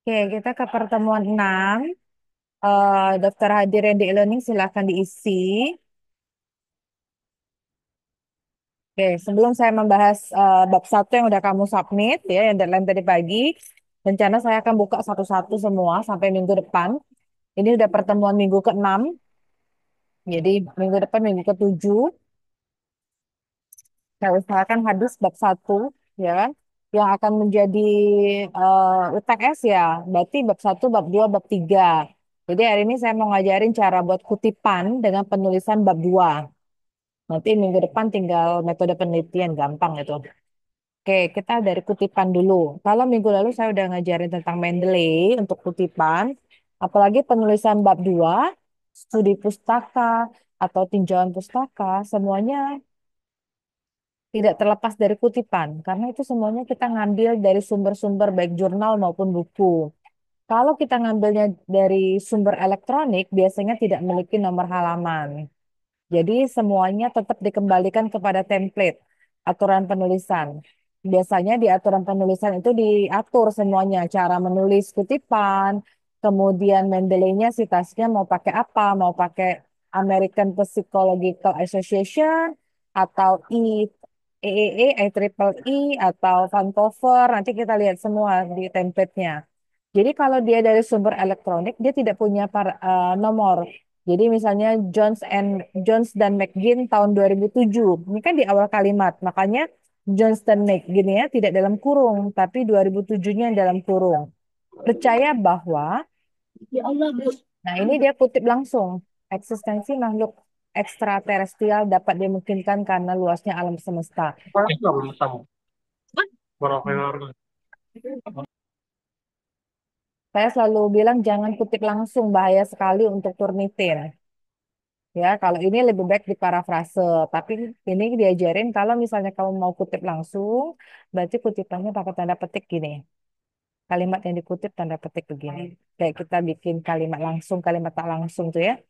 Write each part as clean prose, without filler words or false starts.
Oke, kita ke pertemuan 6. Daftar hadir yang di e-learning silakan diisi. Oke, sebelum saya membahas bab satu yang udah kamu submit ya, yang deadline tadi pagi, rencana saya akan buka satu-satu semua sampai minggu depan. Ini udah pertemuan minggu ke-6, jadi minggu depan minggu ke-7. Saya usahakan habis bab satu, ya kan? Yang akan menjadi UTS ya, berarti bab satu, bab 2, bab 3. Jadi hari ini saya mau ngajarin cara buat kutipan dengan penulisan bab 2. Nanti minggu depan tinggal metode penelitian, gampang itu. Oke, kita dari kutipan dulu. Kalau minggu lalu saya udah ngajarin tentang Mendeley untuk kutipan, apalagi penulisan bab 2, studi pustaka atau tinjauan pustaka, semuanya tidak terlepas dari kutipan, karena itu semuanya kita ngambil dari sumber-sumber baik jurnal maupun buku. Kalau kita ngambilnya dari sumber elektronik, biasanya tidak memiliki nomor halaman. Jadi semuanya tetap dikembalikan kepada template aturan penulisan. Biasanya di aturan penulisan itu diatur semuanya, cara menulis kutipan, kemudian Mendeley-nya sitasnya mau pakai apa, mau pakai American Psychological Association atau EEE, IEEE atau Vancouver, nanti kita lihat semua di template-nya. Jadi kalau dia dari sumber elektronik, dia tidak punya nomor. Jadi misalnya Jones dan McGinn tahun 2007. Ini kan di awal kalimat. Makanya Jones dan McGinn ya tidak dalam kurung, tapi 2007-nya yang dalam kurung. Percaya bahwa, nah ini dia kutip langsung. Eksistensi makhluk ekstraterestrial dapat dimungkinkan karena luasnya alam semesta. Saya selalu bilang jangan kutip langsung, bahaya sekali untuk Turnitin. Ya, kalau ini lebih baik di parafrase. Tapi ini diajarin kalau misalnya kamu mau kutip langsung, berarti kutipannya pakai tanda petik gini. Kalimat yang dikutip tanda petik begini. Kayak kita bikin kalimat langsung, kalimat tak langsung tuh ya.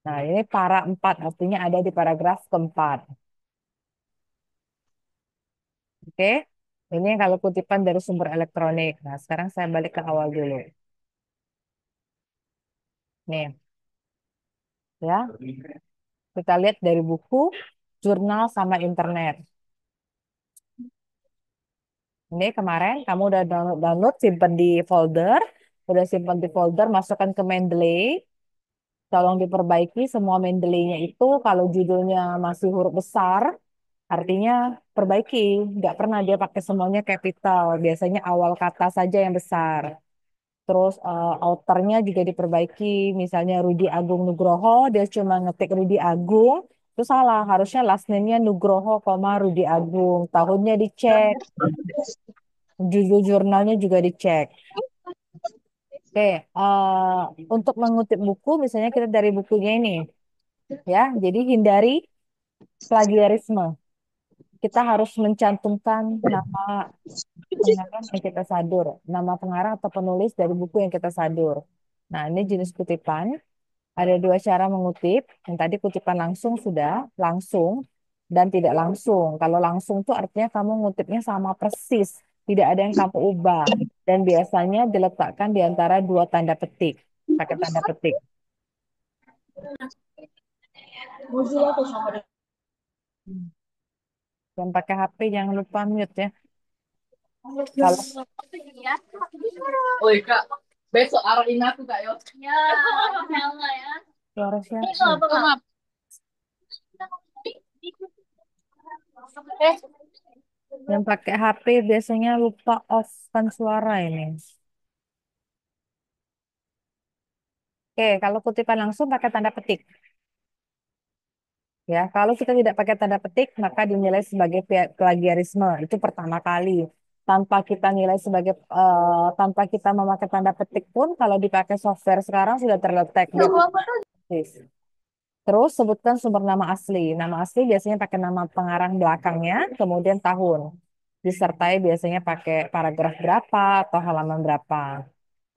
Nah, ini para empat, artinya ada di paragraf keempat. Oke? Ini kalau kutipan dari sumber elektronik. Nah, sekarang saya balik ke awal dulu. Nih, ya. Kita lihat dari buku, jurnal, sama internet. Ini kemarin kamu udah download, simpan di folder, udah simpan di folder, masukkan ke Mendeley, tolong diperbaiki semua Mendeley-nya itu kalau judulnya masih huruf besar, artinya perbaiki. Nggak pernah dia pakai semuanya capital, biasanya awal kata saja yang besar. Terus outernya juga diperbaiki, misalnya Rudi Agung Nugroho, dia cuma ngetik Rudi Agung, itu salah, harusnya last name-nya Nugroho, Rudi Agung, tahunnya dicek, judul jurnalnya juga dicek. Oke, untuk mengutip buku, misalnya kita dari bukunya ini, ya. Jadi hindari plagiarisme. Kita harus mencantumkan nama pengarang yang kita sadur, nama pengarang atau penulis dari buku yang kita sadur. Nah, ini jenis kutipan. Ada dua cara mengutip. Yang tadi kutipan langsung sudah, langsung dan tidak langsung. Kalau langsung tuh artinya kamu ngutipnya sama persis, tidak ada yang kamu ubah. Dan biasanya diletakkan di antara dua tanda petik, pakai tanda petik. Hmm. Dan pakai HP jangan lupa mute ya. Kalau Oi kak, besok arahin aku kak yo. Ya, sama ya. suara siapa ya? Oh, maaf. Eh, Yang pakai HP biasanya lupa off kan suara ini. Oke, kalau kutipan langsung pakai tanda petik. Ya, kalau kita tidak pakai tanda petik, maka dinilai sebagai plagiarisme. Itu pertama kali. Tanpa kita nilai sebagai, tanpa kita memakai tanda petik pun, kalau dipakai software sekarang sudah terdetek dia persis. Terus sebutkan sumber nama asli. Nama asli biasanya pakai nama pengarang belakangnya, kemudian tahun. Disertai biasanya pakai paragraf berapa atau halaman berapa.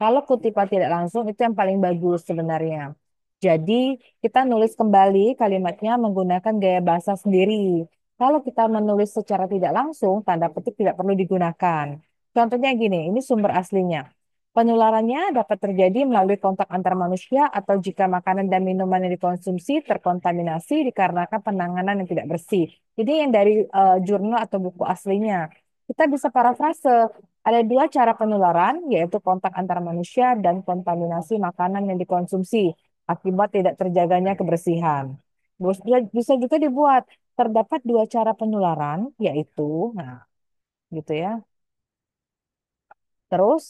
Kalau kutipan tidak langsung itu yang paling bagus sebenarnya. Jadi kita nulis kembali kalimatnya menggunakan gaya bahasa sendiri. Kalau kita menulis secara tidak langsung, tanda petik tidak perlu digunakan. Contohnya gini, ini sumber aslinya. Penularannya dapat terjadi melalui kontak antar manusia atau jika makanan dan minuman yang dikonsumsi terkontaminasi dikarenakan penanganan yang tidak bersih. Jadi yang dari jurnal atau buku aslinya. Kita bisa parafrase. Ada dua cara penularan, yaitu kontak antar manusia dan kontaminasi makanan yang dikonsumsi akibat tidak terjaganya kebersihan. Bisa juga dibuat. Terdapat dua cara penularan, yaitu, nah, gitu ya. Terus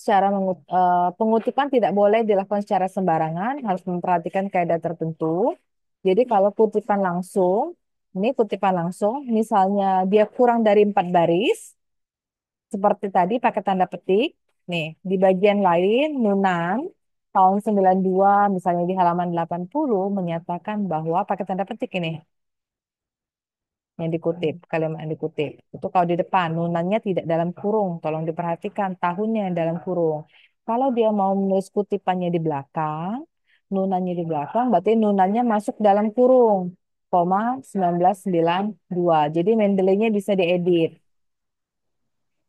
pengutipan tidak boleh dilakukan secara sembarangan, harus memperhatikan kaidah tertentu. Jadi kalau kutipan langsung, ini kutipan langsung, misalnya dia kurang dari 4 baris, seperti tadi pakai tanda petik. Nih, di bagian lain, Nunan tahun 92, misalnya di halaman 80, menyatakan bahwa pakai tanda petik ini yang dikutip, kalimat yang dikutip. Itu kalau di depan, nunannya tidak dalam kurung. Tolong diperhatikan tahunnya yang dalam kurung. Kalau dia mau menulis kutipannya di belakang, nunannya di belakang, berarti nunannya masuk dalam kurung. Koma 1992. Jadi Mendeley-nya bisa diedit.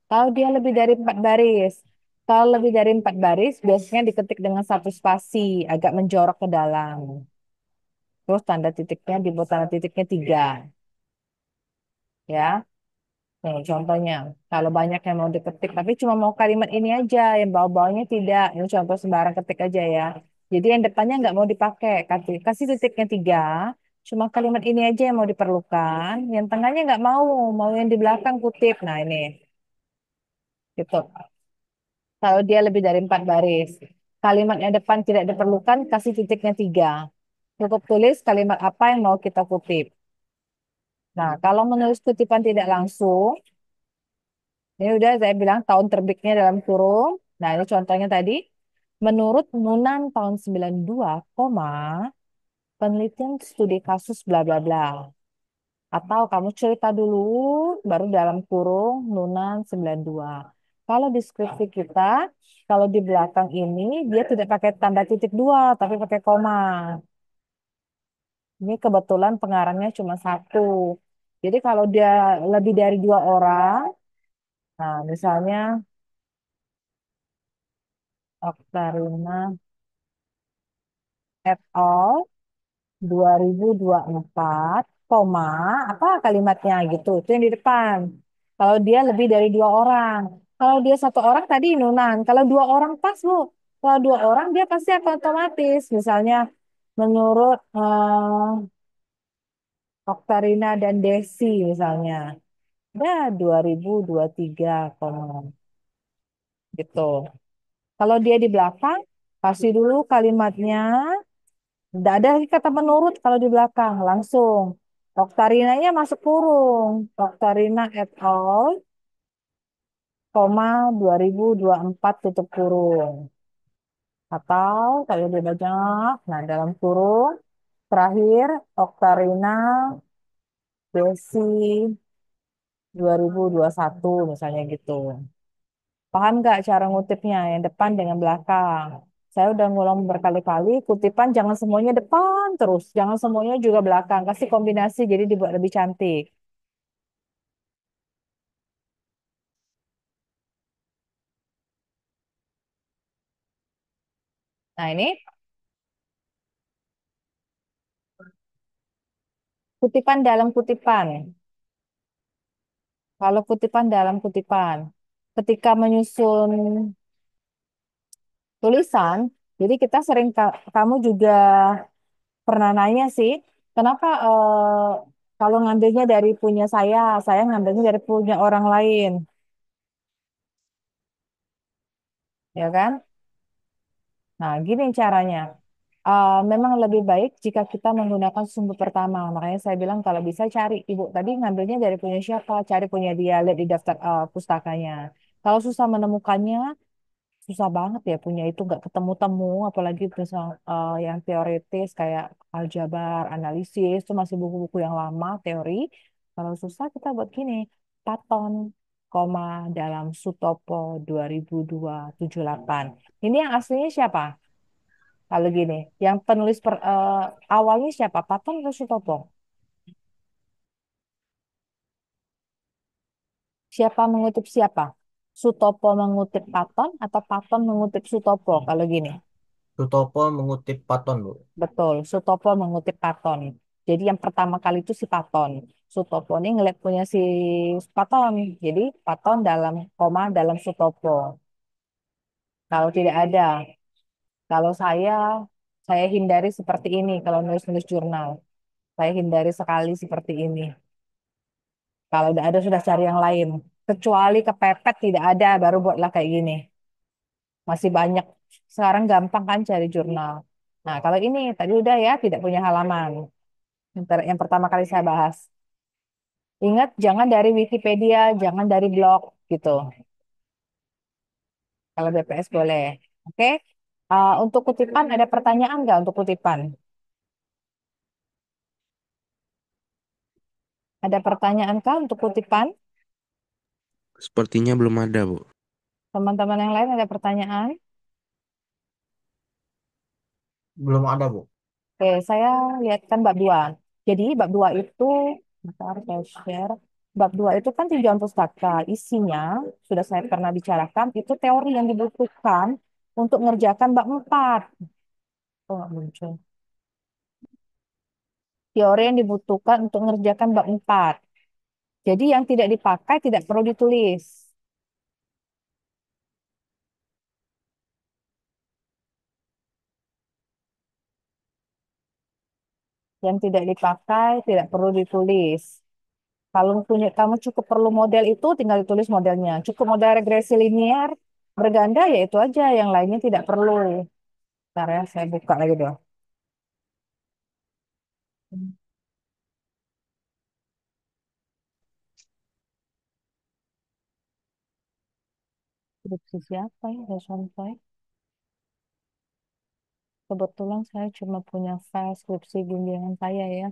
Kalau dia lebih dari 4 baris. Kalau lebih dari 4 baris, biasanya diketik dengan satu spasi, agak menjorok ke dalam. Terus tanda titiknya dibuat tanda titiknya 3. Ya. Nih, contohnya, kalau banyak yang mau diketik, tapi cuma mau kalimat ini aja, yang bawah-bawahnya tidak. Ini contoh sembarang ketik aja ya. Jadi yang depannya nggak mau dipakai, kasih titiknya 3. Cuma kalimat ini aja yang mau diperlukan. Yang tengahnya nggak mau, mau yang di belakang kutip. Nah ini, gitu. Kalau dia lebih dari 4 baris. Kalimat yang depan tidak diperlukan, kasih titiknya 3. Cukup tulis kalimat apa yang mau kita kutip. Nah, kalau menulis kutipan tidak langsung, ini udah saya bilang tahun terbitnya dalam kurung. Nah, ini contohnya tadi. Menurut Nunan tahun 92, koma, penelitian studi kasus bla bla bla. Atau kamu cerita dulu, baru dalam kurung Nunan 92. Kalau deskripsi kita, kalau di belakang ini, dia tidak pakai tanda titik dua, tapi pakai koma. Ini kebetulan pengarangnya cuma satu. Jadi kalau dia lebih dari 2 orang, nah misalnya Oktarina et al. 2024, koma, apa kalimatnya gitu. Itu yang di depan. Kalau dia lebih dari 2 orang. Kalau dia 1 orang tadi Nunan. Kalau 2 orang pas, Bu. Kalau 2 orang dia pasti akan otomatis. Misalnya menurut Oktarina dan Desi misalnya. Udah 2023, koma, gitu. Kalau dia di belakang, kasih dulu kalimatnya. Tidak ada lagi kata menurut kalau di belakang, langsung. Oktarinanya masuk kurung. Oktarina et al. Koma 2024 tutup kurung. Atau kalau dia banyak, nah dalam kurung. Terakhir, Oktarina Desi 2021 misalnya gitu. Paham nggak cara ngutipnya yang depan dengan belakang? Saya udah ngulang berkali-kali, kutipan jangan semuanya depan terus, jangan semuanya juga belakang. Kasih kombinasi jadi dibuat lebih cantik. Nah ini kutipan dalam kutipan. Kalau kutipan dalam kutipan, ketika menyusun tulisan, jadi kita sering kamu juga pernah nanya sih, kenapa kalau ngambilnya dari punya saya ngambilnya dari punya orang lain, ya kan? Nah, gini caranya. Memang lebih baik jika kita menggunakan sumber pertama. Makanya saya bilang kalau bisa cari. Ibu tadi ngambilnya dari punya siapa? Cari punya dia, lihat di daftar pustakanya. Kalau susah menemukannya, susah banget ya punya itu nggak ketemu-temu. Apalagi misal yang teoritis kayak aljabar, analisis, itu masih buku-buku yang lama, teori. Kalau susah kita buat gini. Paton, koma, dalam Sutopo 2278. Ini yang aslinya siapa? Kalau gini, yang penulis awalnya siapa? Paton atau Sutopo? Siapa mengutip siapa? Sutopo mengutip Paton atau Paton mengutip Sutopo kalau gini. Sutopo mengutip Paton, Bu. Betul, Sutopo mengutip Paton. Jadi yang pertama kali itu si Paton. Sutopo ini ngeliat punya si Paton. Jadi Paton dalam koma dalam Sutopo. Kalau tidak ada, kalau saya hindari seperti ini kalau nulis-nulis jurnal. Saya hindari sekali seperti ini. Kalau udah ada sudah cari yang lain. Kecuali kepepet tidak ada, baru buatlah kayak gini. Masih banyak. Sekarang gampang kan cari jurnal. Nah, kalau ini tadi udah ya, tidak punya halaman. Yang pertama kali saya bahas. Ingat, jangan dari Wikipedia, jangan dari blog, gitu. Kalau BPS boleh. Oke? Untuk kutipan, ada pertanyaan nggak untuk kutipan? Ada pertanyaan kah untuk kutipan? Sepertinya belum ada, Bu. Teman-teman yang lain ada pertanyaan? Belum ada, Bu. Oke, saya lihatkan bab 2. Jadi bab 2 itu, bentar saya share. Bab 2 itu kan tinjauan pustaka. Isinya, sudah saya pernah bicarakan, itu teori yang dibutuhkan untuk mengerjakan bab 4. Oh, nggak muncul. Teori yang dibutuhkan untuk mengerjakan bab 4. Jadi yang tidak dipakai tidak perlu ditulis. Yang tidak dipakai tidak perlu ditulis. Kalau punya kamu cukup perlu model itu, tinggal ditulis modelnya. Cukup model regresi linear, berganda, ya itu aja. Yang lainnya tidak perlu. Bentar ya, saya buka lagi dong. Skripsi siapa ya? Saya sampai. Kebetulan saya cuma punya file skripsi bimbingan saya ya.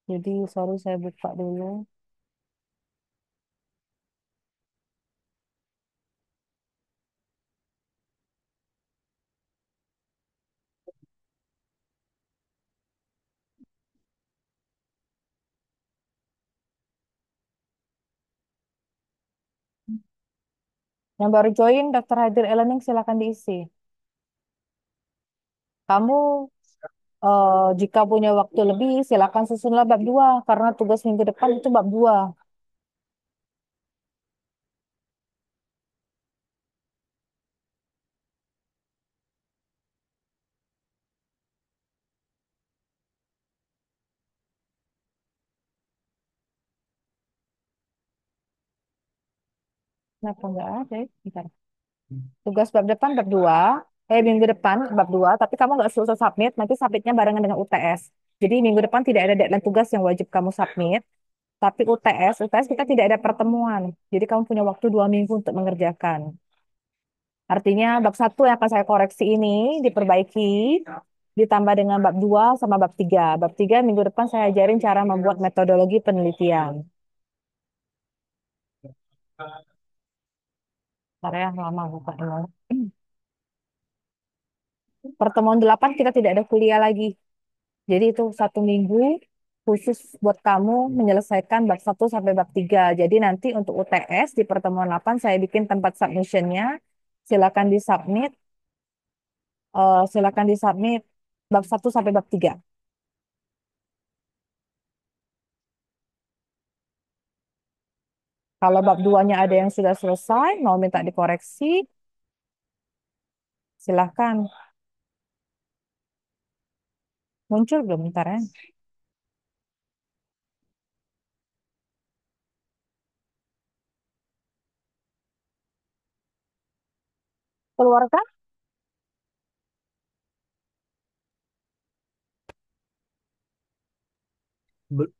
Jadi, sorry saya buka dulu. Yang baru join, Daftar Hadir e-learning silakan diisi. Kamu jika punya waktu lebih, silakan susunlah bab 2 karena tugas minggu depan itu bab 2. Kenapa nggak ada ya? Bentar. Tugas bab depan bab 2, minggu depan bab 2, tapi kamu nggak susah submit, nanti submitnya barengan dengan UTS. Jadi minggu depan tidak ada deadline tugas yang wajib kamu submit, tapi UTS kita tidak ada pertemuan. Jadi kamu punya waktu 2 minggu untuk mengerjakan. Artinya bab 1 yang akan saya koreksi ini diperbaiki, ditambah dengan bab 2 sama bab 3. Bab 3 minggu depan saya ajarin cara membuat metodologi penelitian. Bentar ya, lama buka ini. Pertemuan 8 kita tidak ada kuliah lagi. Jadi itu 1 minggu khusus buat kamu menyelesaikan bab 1 sampai bab 3. Jadi nanti untuk UTS di pertemuan 8 saya bikin tempat submissionnya. Silakan disubmit, silakan disubmit bab 1 sampai bab 3. Kalau bab 2-nya ada yang sudah selesai, mau minta dikoreksi, silahkan. Muncul belum bentar ya? Keluarkan? Be-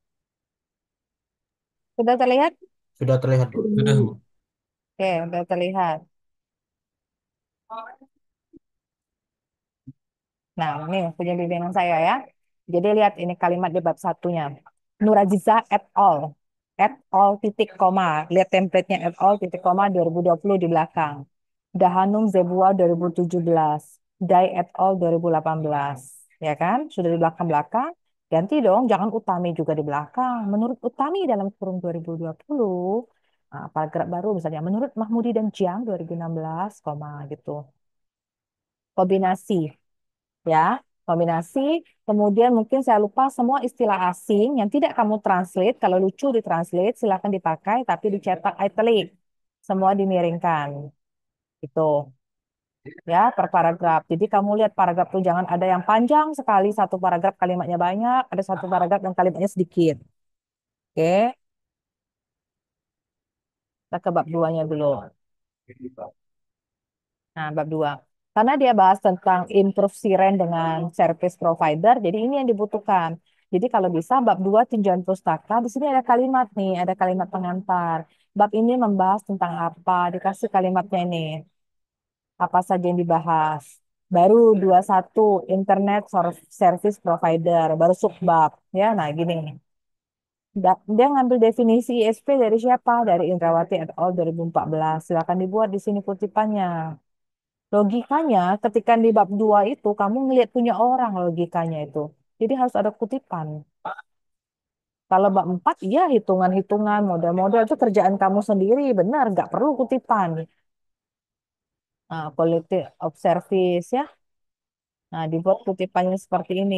Sudah terlihat? Sudah terlihat, Bu. Sudah, Bu. Oke, sudah terlihat. Nah, ini punya bimbingan saya ya. Jadi lihat ini kalimat di bab satunya. Nurajiza et al. Et al titik koma. Lihat template-nya et al titik koma 2020 di belakang. Dahanum Zebua 2017. Dai et al 2018. Ya kan? Sudah di belakang-belakang. Ganti dong, jangan Utami juga di belakang. Menurut Utami dalam kurung 2020, Paragraf baru misalnya menurut Mahmudi dan Jiang 2016, koma gitu. Kombinasi ya, kombinasi. Kemudian mungkin saya lupa semua istilah asing yang tidak kamu translate, kalau lucu ditranslate silakan dipakai tapi dicetak italic. Semua dimiringkan. Gitu ya per paragraf. Jadi kamu lihat paragraf tuh jangan ada yang panjang sekali satu paragraf kalimatnya banyak, ada satu paragraf yang kalimatnya sedikit. Oke, kita ke bab 2-nya dulu. Nah, bab 2. Karena dia bahas tentang improve siren dengan service provider, jadi ini yang dibutuhkan. Jadi kalau bisa bab 2 tinjauan pustaka, di sini ada kalimat nih, ada kalimat pengantar. Bab ini membahas tentang apa? Dikasih kalimatnya ini. Apa saja yang dibahas? Baru 21 internet service provider, baru subbab ya. Nah, gini. Dia ngambil definisi ISP dari siapa? Dari Indrawati et al. 2014. Silakan dibuat di sini kutipannya. Logikanya, ketika di bab 2 itu, kamu ngelihat punya orang logikanya itu. Jadi harus ada kutipan. Kalau bab 4, iya hitungan-hitungan, model-model itu kerjaan kamu sendiri. Benar, nggak perlu kutipan. Nah, quality of service ya. Nah, dibuat kutipannya seperti ini.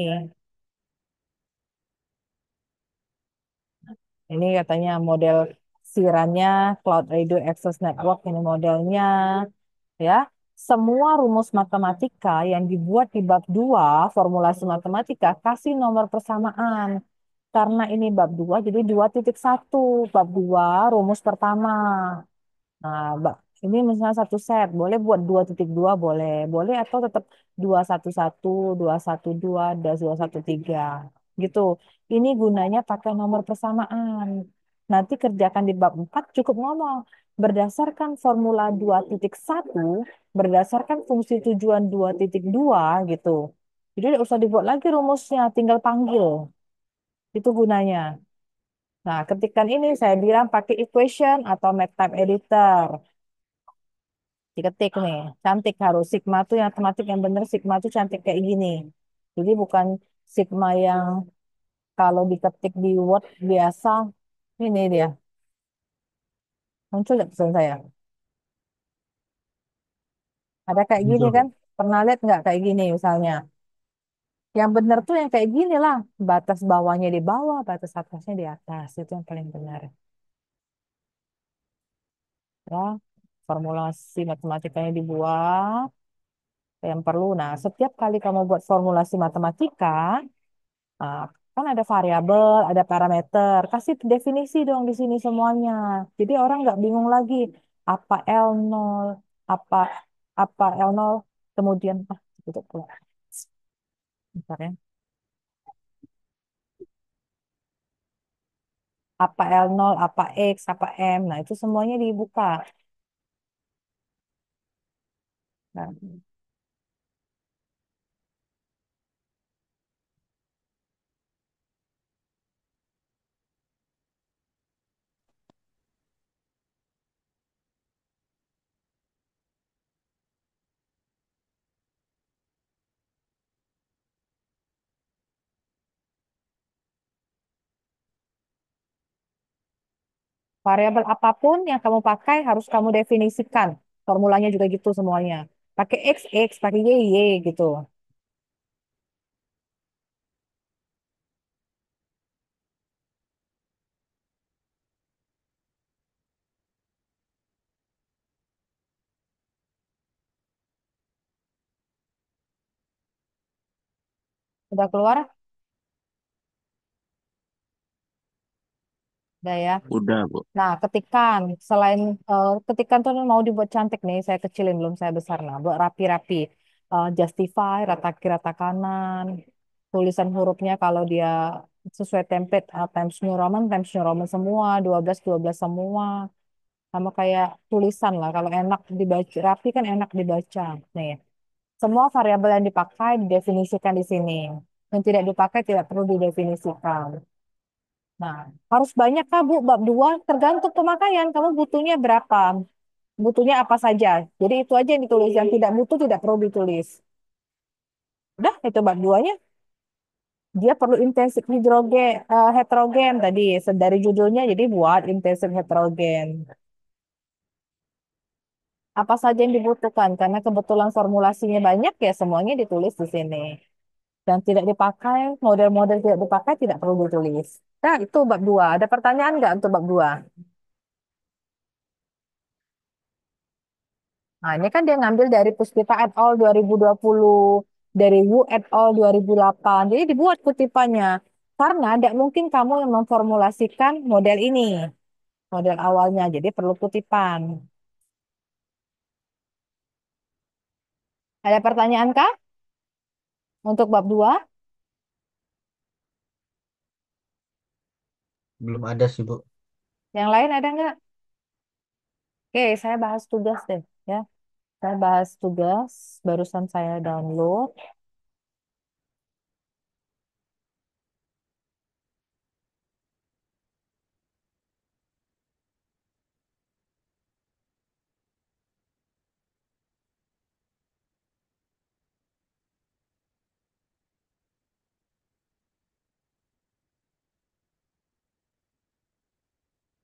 Ini katanya model sirannya Cloud Radio Access Network, ini modelnya. Ya, semua rumus matematika yang dibuat di bab 2 formulasi matematika, kasih nomor persamaan. Karena ini bab 2 jadi 2.1. Bab 2 rumus pertama. Nah, ini misalnya satu set, boleh buat 2.2, boleh. Boleh atau tetap 211, 212, dan 213. Gitu. Ini gunanya pakai nomor persamaan. Nanti kerjakan di bab 4 cukup ngomong. Berdasarkan formula 2.1, berdasarkan fungsi tujuan 2.2 gitu. Jadi tidak usah dibuat lagi rumusnya, tinggal panggil. Itu gunanya. Nah, ketikan ini saya bilang pakai equation atau MATLAB editor. Diketik nih, cantik harus. Sigma tuh yang matematik yang bener, sigma tuh cantik kayak gini. Jadi bukan sigma yang kalau diketik di Word biasa. Ini dia. Muncul nggak tulisan saya? Ada kayak gini Muncul, kan? Bu. Pernah lihat nggak kayak gini misalnya? Yang bener tuh yang kayak gini lah. Batas bawahnya di bawah, batas atasnya di atas. Itu yang paling benar. Ya, formulasi matematikanya dibuat. Yang perlu. Nah, setiap kali kamu buat formulasi matematika, ah, kan ada variabel, ada parameter. Kasih definisi dong di sini semuanya. Jadi orang nggak bingung lagi. Apa L0, apa apa L0, kemudian tutup pula. Bentar ya. Apa L0, apa X, apa M. Nah, itu semuanya dibuka. Nah, variabel apapun yang kamu pakai harus kamu definisikan. Formulanya juga gitu semuanya. Pakai X, X, pakai Y, Y gitu. Udah keluar? Udah ya. Udah, Bu. Nah, ketikan selain ketikan tuh mau dibuat cantik nih, saya kecilin belum saya besar. Nah, buat rapi-rapi. Justify rata kiri rata kanan. Tulisan hurufnya kalau dia sesuai template Times New Roman semua, 12 semua. Sama kayak tulisan lah kalau enak dibaca, rapi kan enak dibaca. Nih, semua variabel yang dipakai didefinisikan di sini. Yang tidak dipakai tidak perlu didefinisikan. Nah, harus banyak Kak, Bu, bab 2 tergantung pemakaian. Kamu butuhnya berapa? Butuhnya apa saja. Jadi itu aja yang ditulis. Yang tidak butuh tidak perlu ditulis. Udah, itu bab 2-nya. Dia perlu intensif heterogen tadi. Dari judulnya jadi buat intensif heterogen. apa saja yang dibutuhkan. Karena kebetulan formulasinya banyak ya semuanya ditulis di sini. Dan tidak dipakai, model-model tidak dipakai tidak perlu ditulis. Nah, itu bab 2. Ada pertanyaan nggak untuk bab 2? Nah, ini kan dia ngambil dari Puspita et al. 2020, dari Wu et al. 2008. Jadi dibuat kutipannya. Karena tidak mungkin kamu yang memformulasikan model ini, model awalnya. Jadi perlu kutipan. Ada pertanyaan kah untuk bab 2? Belum ada sih, Bu. Yang lain ada nggak? Oke, saya bahas tugas deh. Ya, saya bahas tugas. Barusan saya download.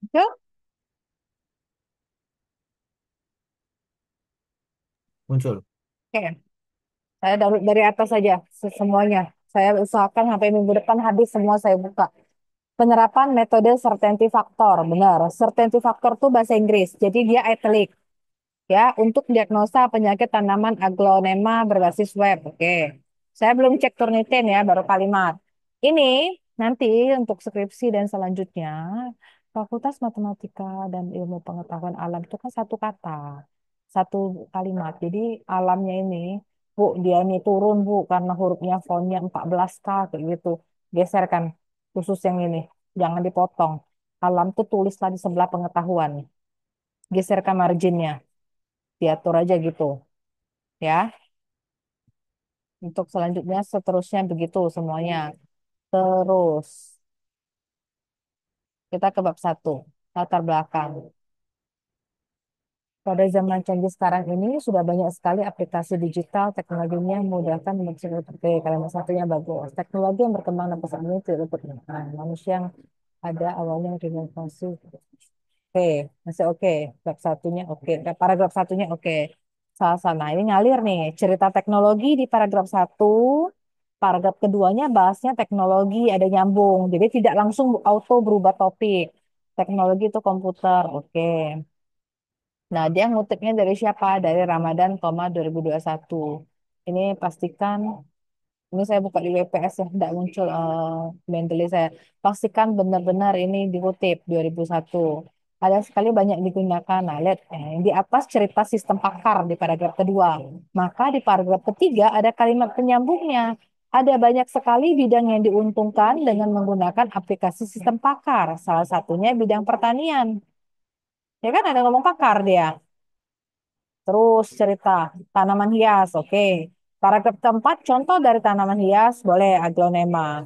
Oke, Muncul. oke. Saya dari atas saja semuanya. Saya usahakan sampai minggu depan habis semua saya buka. Penerapan metode certainty factor, benar. Certainty factor itu bahasa Inggris, jadi dia italic ya untuk diagnosa penyakit tanaman aglonema berbasis web. Oke, saya belum cek Turnitin ya, baru kalimat. Ini nanti untuk skripsi dan selanjutnya, Fakultas Matematika dan Ilmu Pengetahuan Alam itu kan satu kata, satu kalimat. Jadi alamnya ini, Bu, dia ini turun Bu karena hurufnya fontnya 14K kayak gitu. Geserkan khusus yang ini, jangan dipotong. Alam tuh tulislah di sebelah pengetahuan. Geserkan marginnya, diatur aja gitu ya. Untuk selanjutnya seterusnya begitu semuanya. Terus kita ke bab 1, latar belakang. Pada zaman canggih sekarang ini sudah banyak sekali aplikasi digital, teknologinya memudahkan oke, kalimat satunya bagus. Teknologi yang berkembang dan pesat ini tidak luput dari manusia yang ada awalnya berinovasi. Oke, masih oke. Bab satunya oke. Paragraf satunya oke. Salah Nah, ini ngalir nih. Cerita teknologi di paragraf 1. Paragraf keduanya bahasnya teknologi, ada nyambung. Jadi tidak langsung auto berubah topik. Teknologi itu komputer. Oke. Nah, dia ngutipnya dari siapa? Dari Ramadan, 2021. Ini pastikan, ini saya buka di WPS ya, tidak muncul Mendeley saya. Pastikan benar-benar ini dikutip 2001. Ada sekali banyak digunakan. Nah, lihat di atas cerita sistem pakar di paragraf kedua. Maka di paragraf ketiga ada kalimat penyambungnya. Ada banyak sekali bidang yang diuntungkan dengan menggunakan aplikasi sistem pakar. Salah satunya bidang pertanian. Ya kan ada ngomong pakar dia. Terus cerita tanaman hias, oke. Paragraf keempat, contoh dari tanaman hias, boleh aglonema.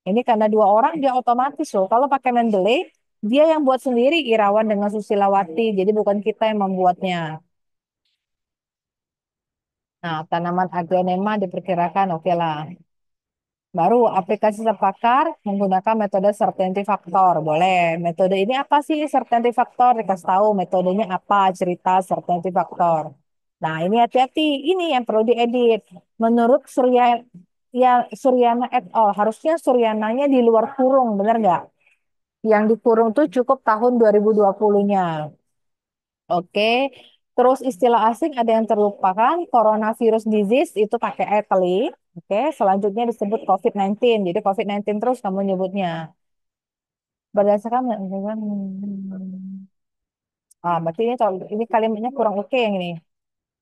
Ini karena dua orang, dia otomatis loh. Kalau pakai Mendeley, dia yang buat sendiri Irawan dengan Susilawati. Jadi bukan kita yang membuatnya. Nah, tanaman aglonema diperkirakan oke lah. Baru aplikasi terpakar menggunakan metode certainty factor. Boleh. Metode ini apa sih certainty factor? Dikasih tahu metodenya apa, cerita certainty factor. Nah, ini hati-hati. Ini yang perlu diedit. Menurut Suryana et al. Harusnya Suryananya di luar kurung, benar nggak? Yang dikurung tuh cukup tahun 2020-nya. Oke. Terus istilah asing ada yang terlupakan. Coronavirus disease itu pakai Italy. Oke. Selanjutnya disebut COVID-19. Jadi COVID-19 terus kamu nyebutnya. Berdasarkan berarti ini kalimatnya kurang oke yang ini.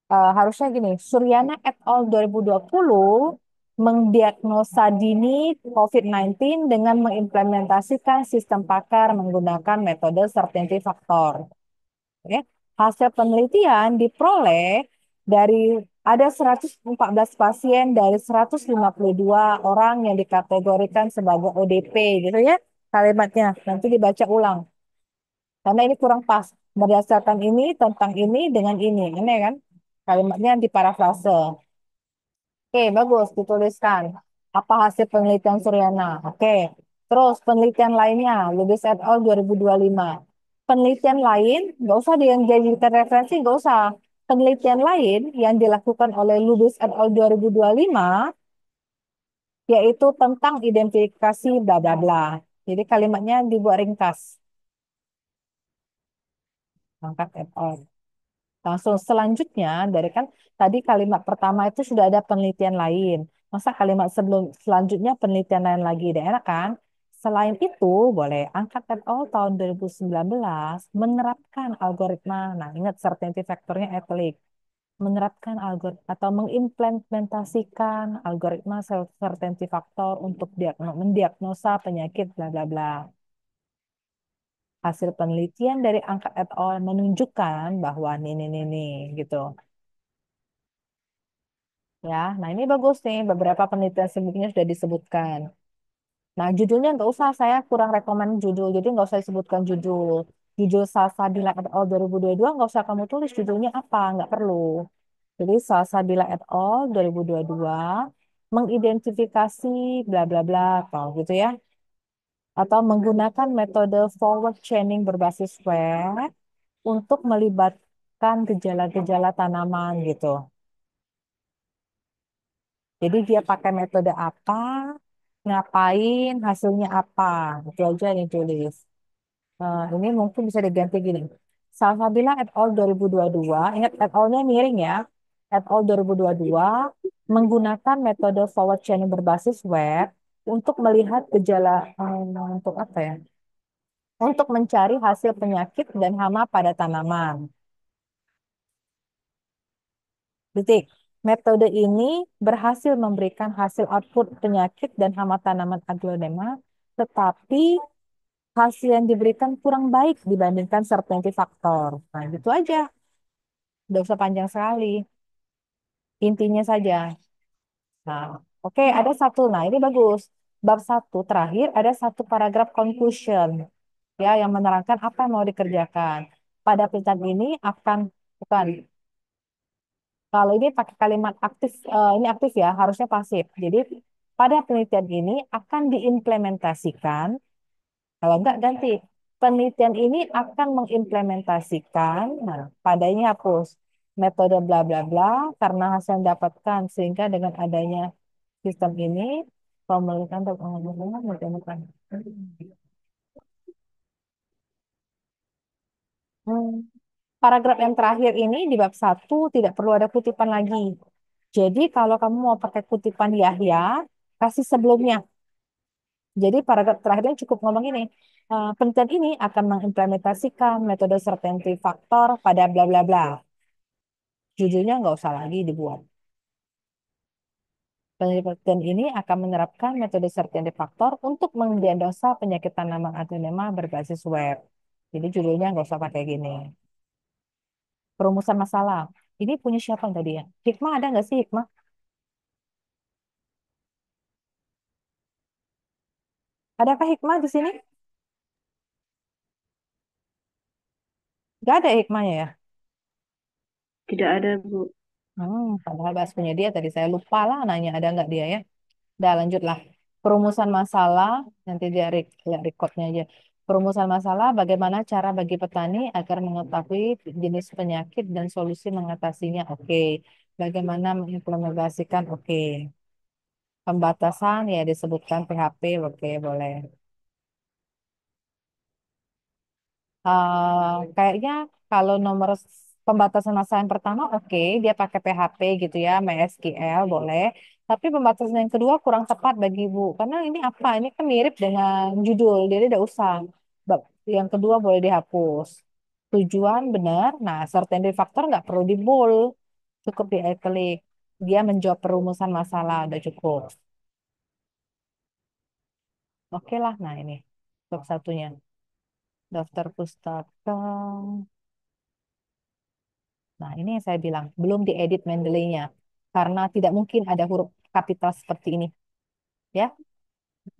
Harusnya gini, Suryana et al. 2020 mendiagnosa dini COVID-19 dengan mengimplementasikan sistem pakar menggunakan metode certainty factor. Ya. Hasil penelitian diperoleh dari ada 114 pasien dari 152 orang yang dikategorikan sebagai ODP gitu ya kalimatnya. Nanti dibaca ulang. Karena ini kurang pas. Berdasarkan ini, tentang ini, dengan ini. Ini kan kalimatnya diparafrase. Oke, bagus dituliskan. Apa hasil penelitian Suryana? Oke. Terus penelitian lainnya, Lubis et al. 2025. Penelitian lain, nggak usah yang dijadikan referensi, nggak usah. Penelitian lain yang dilakukan oleh Lubis et al. 2025, yaitu tentang identifikasi bla bla bla. Jadi kalimatnya dibuat ringkas. Angkat et al. Langsung selanjutnya dari kan tadi kalimat pertama itu sudah ada penelitian lain. Masa kalimat sebelum selanjutnya penelitian lain lagi, tidak enak kan? Selain itu, boleh angkat et al. Tahun 2019 menerapkan algoritma. Nah, ingat certainty factornya etlik. Menerapkan algoritma atau mengimplementasikan algoritma certainty factor untuk mendiagnosa penyakit bla bla bla. Hasil penelitian dari angkat et al. Menunjukkan bahwa nih gitu. Ya, nah ini bagus nih, beberapa penelitian sebelumnya sudah disebutkan. Nah, judulnya nggak usah, saya kurang rekomen judul, jadi nggak usah disebutkan judul. Judul Salsabila et al. 2022 nggak usah kamu tulis judulnya apa, nggak perlu. Jadi Salsabila et al. 2022 mengidentifikasi bla bla bla, atau gitu ya. Atau menggunakan metode forward chaining berbasis web untuk melibatkan gejala-gejala tanaman gitu. Jadi dia pakai metode apa, ngapain, hasilnya apa. Itu aja yang ditulis. Ini mungkin bisa diganti gini. Salsabila et al. 2022, ingat et al.-nya miring ya. Et al. 2022 menggunakan metode forward chaining berbasis web untuk melihat gejala, untuk apa ya? Untuk mencari hasil penyakit dan hama pada tanaman. Titik. Metode ini berhasil memberikan hasil output penyakit dan hama tanaman aglonema, tetapi hasil yang diberikan kurang baik dibandingkan certainty faktor. Nah, gitu aja. Udah usah panjang sekali. Intinya saja. Nah, oke, ada satu. Nah, ini bagus. Bab satu terakhir ada satu paragraf conclusion ya yang menerangkan apa yang mau dikerjakan. Pada penelitian ini akan bukan. Kalau ini pakai kalimat aktif, ini aktif ya, harusnya pasif. Jadi pada penelitian ini akan diimplementasikan, kalau enggak ganti. Penelitian ini akan mengimplementasikan, nah, pada ini hapus metode bla bla bla karena hasil yang dapatkan sehingga dengan adanya sistem ini pemerintah untuk menggunakan. Hmm. Paragraf yang terakhir ini di bab satu tidak perlu ada kutipan lagi. Jadi kalau kamu mau pakai kutipan Yahya, kasih sebelumnya. Jadi paragraf terakhirnya cukup ngomong ini. Penelitian ini akan mengimplementasikan metode certainty faktor pada bla bla bla. Judulnya nggak usah lagi dibuat. Penelitian ini akan menerapkan metode certainty faktor untuk mendiagnosa penyakit tanaman aglonema berbasis web. Jadi judulnya nggak usah pakai gini. Perumusan masalah. Ini punya siapa tadi ya? Hikmah ada nggak sih Hikmah? Adakah hikmah di sini? Gak ada hikmahnya ya? Tidak ada, Bu. Padahal bahas punya dia tadi saya lupa lah nanya ada nggak dia ya. Udah lanjutlah. Perumusan masalah, nanti dia lihat recordnya aja. Perumusan masalah, bagaimana cara bagi petani agar mengetahui jenis penyakit dan solusi mengatasinya. Oke. Bagaimana mengimplementasikan. Oke. Pembatasan ya disebutkan PHP. Oke, boleh. Kayaknya kalau nomor pembatasan masa yang pertama oke, dia pakai PHP gitu ya, MySQL boleh. Tapi pembatasan yang kedua kurang tepat bagi Ibu. Karena ini apa? Ini kan mirip dengan judul, jadi tidak usah. Yang kedua boleh dihapus. Tujuan benar. Nah, certainty factor nggak perlu di bold, cukup di italic. Dia menjawab perumusan masalah, udah cukup. Oke lah, nah ini untuk satunya. Daftar pustaka. Nah, ini yang saya bilang, belum diedit Mendeley-nya. Karena tidak mungkin ada huruf kapital seperti ini. Ya,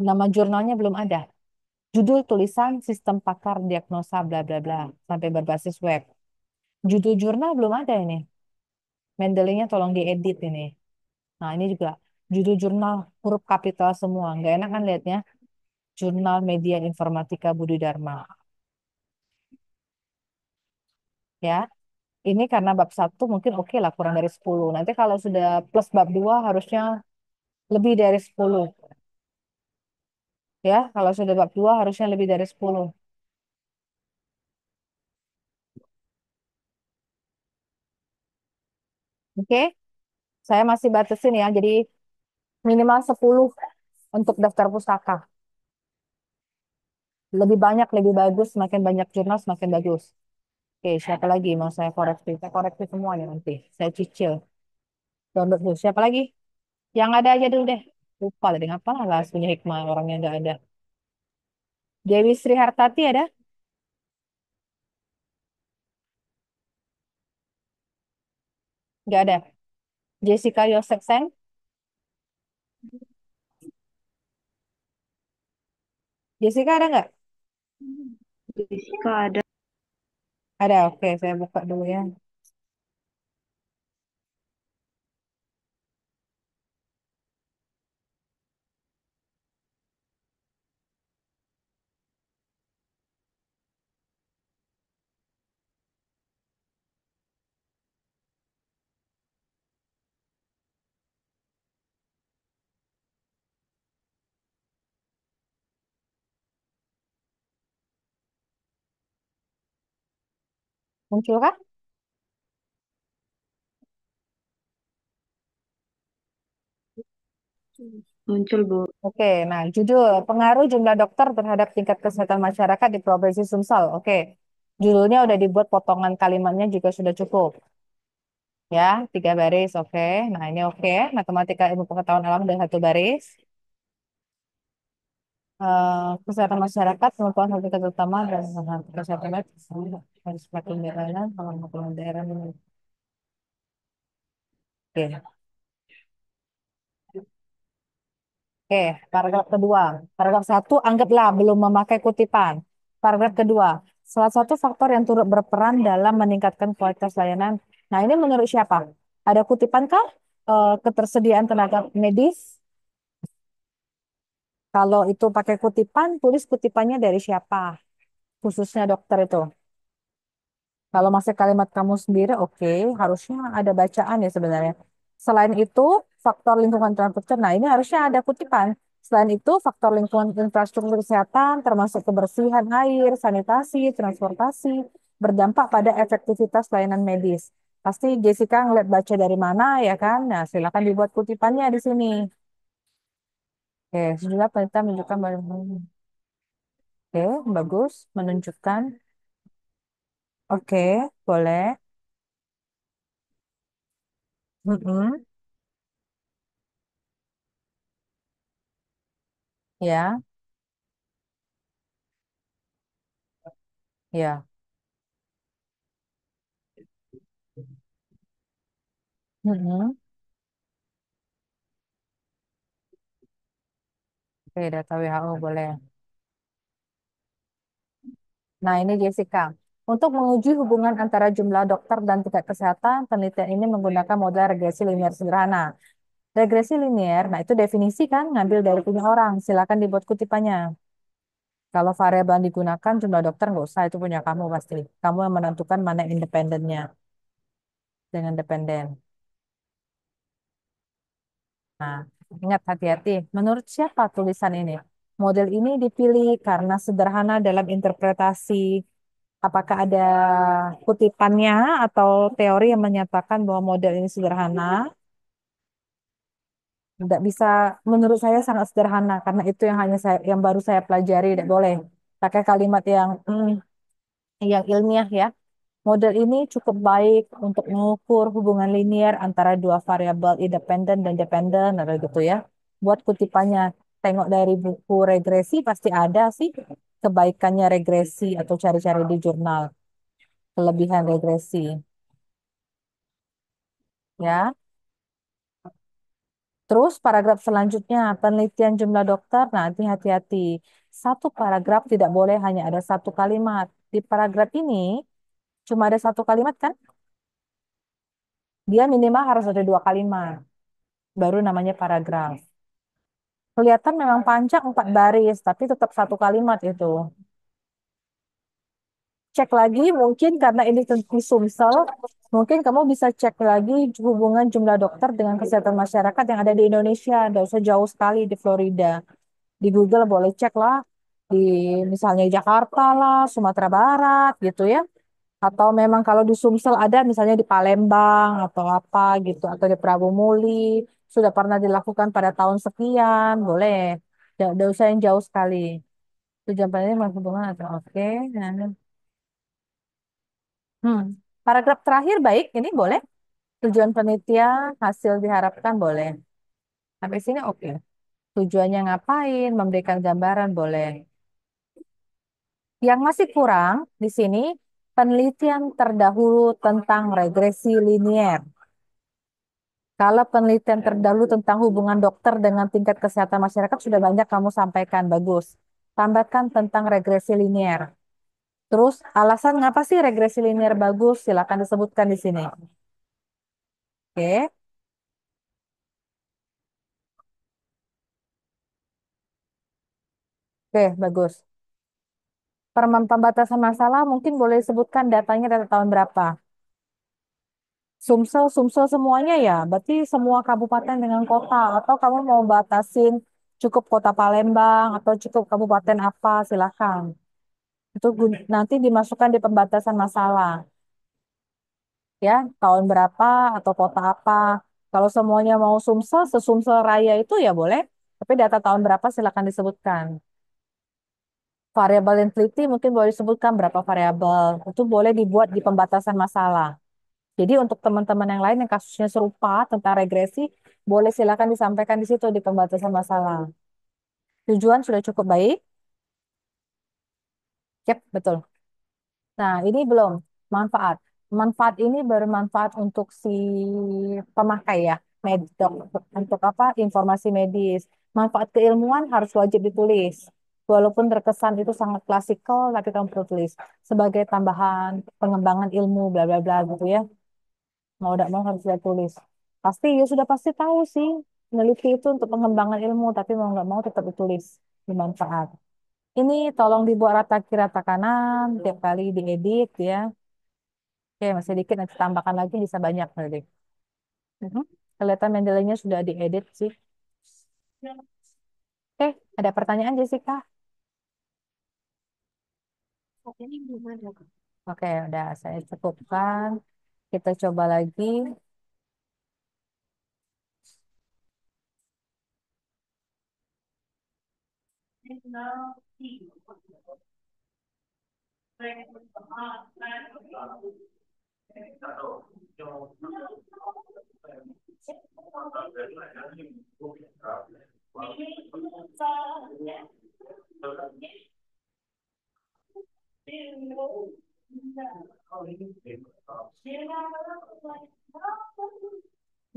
nama jurnalnya belum ada. Judul tulisan sistem pakar diagnosa bla bla bla sampai berbasis web. Judul jurnal belum ada ini. Mendeley-nya tolong diedit ini. Nah, ini juga judul jurnal huruf kapital semua. Nggak enak kan lihatnya? Jurnal Media Informatika Budi Dharma. Ya. Ini karena bab satu mungkin oke lah kurang dari 10. Nanti kalau sudah plus bab 2 harusnya lebih dari 10. Ya, kalau sudah bab 2 harusnya lebih dari 10. Oke, saya masih batasin ya. Jadi minimal 10 untuk daftar pustaka. Lebih banyak, lebih bagus. Semakin banyak jurnal, semakin bagus. Oke, siapa lagi mau saya koreksi? Saya koreksi semuanya nanti. Saya cicil. Download dulu. Siapa lagi? Yang ada aja dulu deh. Lupa tadi ngapa lah punya hikmah orangnya nggak ada. Dewi Sri Hartati ada? Nggak ada. Jessica Yosefsen? Jessica ada nggak? Jessica ada. Ada. Oke, saya buka dulu ya. Muncul kah? Muncul, Bu. Oke, nah judul pengaruh jumlah dokter terhadap tingkat kesehatan masyarakat di Provinsi Sumsel. Oke, judulnya udah dibuat potongan kalimatnya juga sudah cukup. Ya, 3 baris. Oke, nah ini oke. Matematika ilmu pengetahuan alam udah 1 baris. Kesehatan masyarakat merupakan habitat utama dan kesehatan medis harus semakin berjalan kalau maupun daerah ini. Oke, oke. Paragraf kedua. Paragraf satu anggaplah belum memakai kutipan. Paragraf kedua. Salah satu faktor yang turut berperan dalam meningkatkan kualitas layanan. Nah, ini menurut siapa? Ada kutipan kah? Ketersediaan tenaga medis. Kalau itu pakai kutipan, tulis kutipannya dari siapa? Khususnya dokter itu. Kalau masih kalimat kamu sendiri, oke, harusnya ada bacaan ya sebenarnya. Selain itu, faktor lingkungan transportasi. Nah, ini harusnya ada kutipan. Selain itu, faktor lingkungan infrastruktur kesehatan, termasuk kebersihan air, sanitasi, transportasi, berdampak pada efektivitas layanan medis. Pasti Jessica ngeliat baca dari mana ya kan? Nah, silakan dibuat kutipannya di sini. Oke, sejumlah penelitian menunjukkan bahwa oke, bagus, menunjukkan. Oke, boleh. Mm-mm. Ya, ya. Mm-mm. Oke, data WHO boleh. Nah, ini Jessica. Untuk menguji hubungan antara jumlah dokter dan tingkat kesehatan, penelitian ini menggunakan model regresi linier sederhana. Regresi linier, nah itu definisi kan, ngambil dari punya orang. Silakan dibuat kutipannya. Kalau variabel yang digunakan jumlah dokter nggak usah, itu punya kamu pasti. Kamu yang menentukan mana independennya dengan dependen. Nah, ingat hati-hati. Menurut siapa tulisan ini? Model ini dipilih karena sederhana dalam interpretasi. Apakah ada kutipannya atau teori yang menyatakan bahwa model ini sederhana? Tidak bisa, menurut saya sangat sederhana karena itu yang hanya saya, yang baru saya pelajari. Tidak boleh pakai kalimat yang ilmiah ya. Model ini cukup baik untuk mengukur hubungan linier antara dua variabel independen dan dependen, ada gitu ya. Buat kutipannya, tengok dari buku regresi pasti ada sih kebaikannya regresi atau cari-cari di jurnal kelebihan regresi. Ya. Terus paragraf selanjutnya, penelitian jumlah dokter. Nah, hati-hati. Satu paragraf tidak boleh hanya ada satu kalimat. Di paragraf ini cuma ada satu kalimat kan? Dia minimal harus ada 2 kalimat. Baru namanya paragraf. Kelihatan memang panjang 4 baris, tapi tetap satu kalimat itu. cek lagi mungkin karena ini tentang Sumsel, mungkin kamu bisa cek lagi hubungan jumlah dokter dengan kesehatan masyarakat yang ada di Indonesia. Nggak usah jauh sekali di Florida. Di Google boleh cek lah di misalnya Jakarta lah, Sumatera Barat gitu ya. Atau memang kalau di Sumsel ada misalnya di Palembang atau apa gitu atau di Prabu Muli sudah pernah dilakukan pada tahun sekian, boleh. Nggak usah yang jauh sekali. Tujuan penelitian menghubungkan atau oke. Nah, hmm. Paragraf terakhir baik, ini boleh. Tujuan penelitian, hasil diharapkan boleh. Sampai sini oke. Tujuannya ngapain, memberikan gambaran boleh. Yang masih kurang di sini penelitian terdahulu tentang regresi linier. Kalau penelitian terdahulu tentang hubungan dokter dengan tingkat kesehatan masyarakat sudah banyak kamu sampaikan, bagus. Tambahkan tentang regresi linier. Terus alasan ngapa sih regresi linier bagus? Silakan disebutkan di sini. Oke, oke, bagus. Pembatasan masalah mungkin boleh disebutkan datanya data tahun berapa? Sumsel, Sumsel semuanya ya, berarti semua kabupaten dengan kota, atau kamu mau batasin cukup kota Palembang, atau cukup kabupaten apa, silakan. Itu nanti dimasukkan di pembatasan masalah, ya, tahun berapa atau kota apa. Kalau semuanya mau Sumsel, sesumsel raya itu ya boleh, tapi data tahun berapa silakan disebutkan. Variabel yang teliti mungkin boleh disebutkan berapa variabel. Itu boleh dibuat di pembatasan masalah. Jadi untuk teman-teman yang lain yang kasusnya serupa tentang regresi, boleh silakan disampaikan di situ di pembatasan masalah. Tujuan sudah cukup baik? Yep, betul. Nah, ini belum manfaat. Manfaat ini bermanfaat untuk si pemakai ya, untuk apa? Informasi medis. Manfaat keilmuan harus wajib ditulis. Walaupun terkesan itu sangat klasikal, tapi kamu perlu tulis sebagai tambahan pengembangan ilmu, bla bla bla gitu ya. Mau tidak mau harus dia tulis. Pasti ya sudah pasti tahu sih meneliti itu untuk pengembangan ilmu, tapi mau nggak mau tetap ditulis bermanfaat. Ini tolong dibuat rata kiri rata kanan, tiap kali diedit ya. Oke, masih dikit nanti tambahkan lagi bisa banyak nanti. Mhm. Kelihatan Mendeley-nya sudah diedit sih. Oke, ada pertanyaan Jessica? Ini belum ada. Oke, udah saya cukupkan. Kita coba lagi.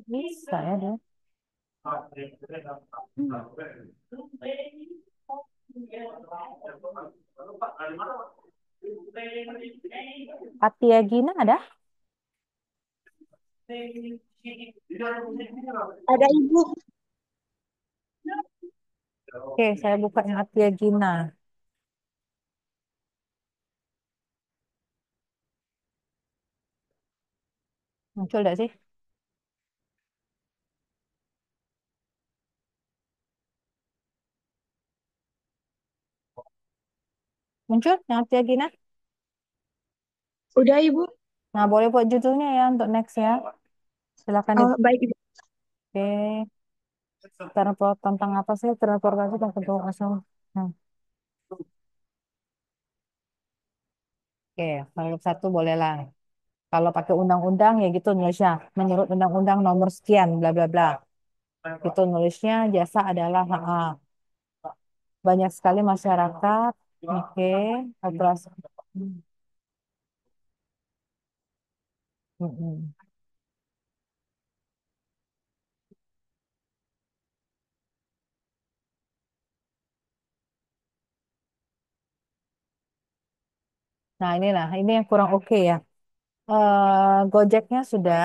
Bisa ya dia. Atia Gina ada? Ada ibu. Oke, saya buka yang Atia Gina. Muncul tidak sih? Muncul yang Atia Gina? Udah ibu. Nah, boleh buat judulnya ya untuk next ya. Silakan di. Oh, baik ibu. Oke. Tentang apa sih transportasi dan transportasi? Nah, oke, paragraf satu boleh lah. Kalau pakai undang-undang ya gitu nulisnya. Menurut undang-undang nomor sekian, bla bla bla. Itu nulisnya jasa adalah HA. Banyak sekali masyarakat. Oke, operasi. Mm-mm. Nah, inilah, ini yang kurang oke ya. Gojeknya sudah.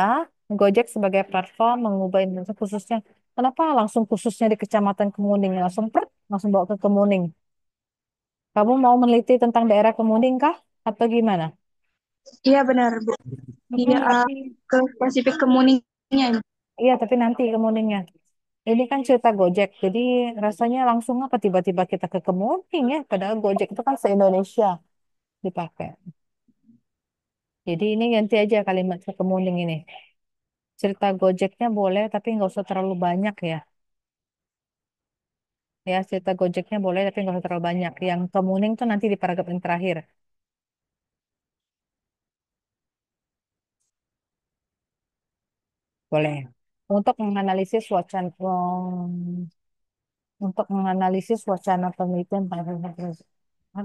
Gojek sebagai platform mengubah Indonesia khususnya. Kenapa langsung khususnya di Kecamatan Kemuning? Langsung bawa ke Kemuning. Kamu mau meneliti tentang daerah Kemuning kah? atau gimana? Iya benar, Bu. Iya, Tapi ke spesifik kemuningnya. Ibu. iya, tapi nanti kemuningnya. Ini kan cerita Gojek, jadi rasanya langsung apa tiba-tiba kita ke kemuning ya? Padahal Gojek itu kan se-Indonesia dipakai. Jadi ini ganti aja kalimat ke kemuning ini. Cerita Gojeknya boleh, tapi nggak usah terlalu banyak ya. Ya, cerita Gojeknya boleh, tapi nggak usah terlalu banyak. Yang kemuning tuh nanti di paragraf yang terakhir. Boleh. Untuk menganalisis wacana, untuk menganalisis wacana penelitian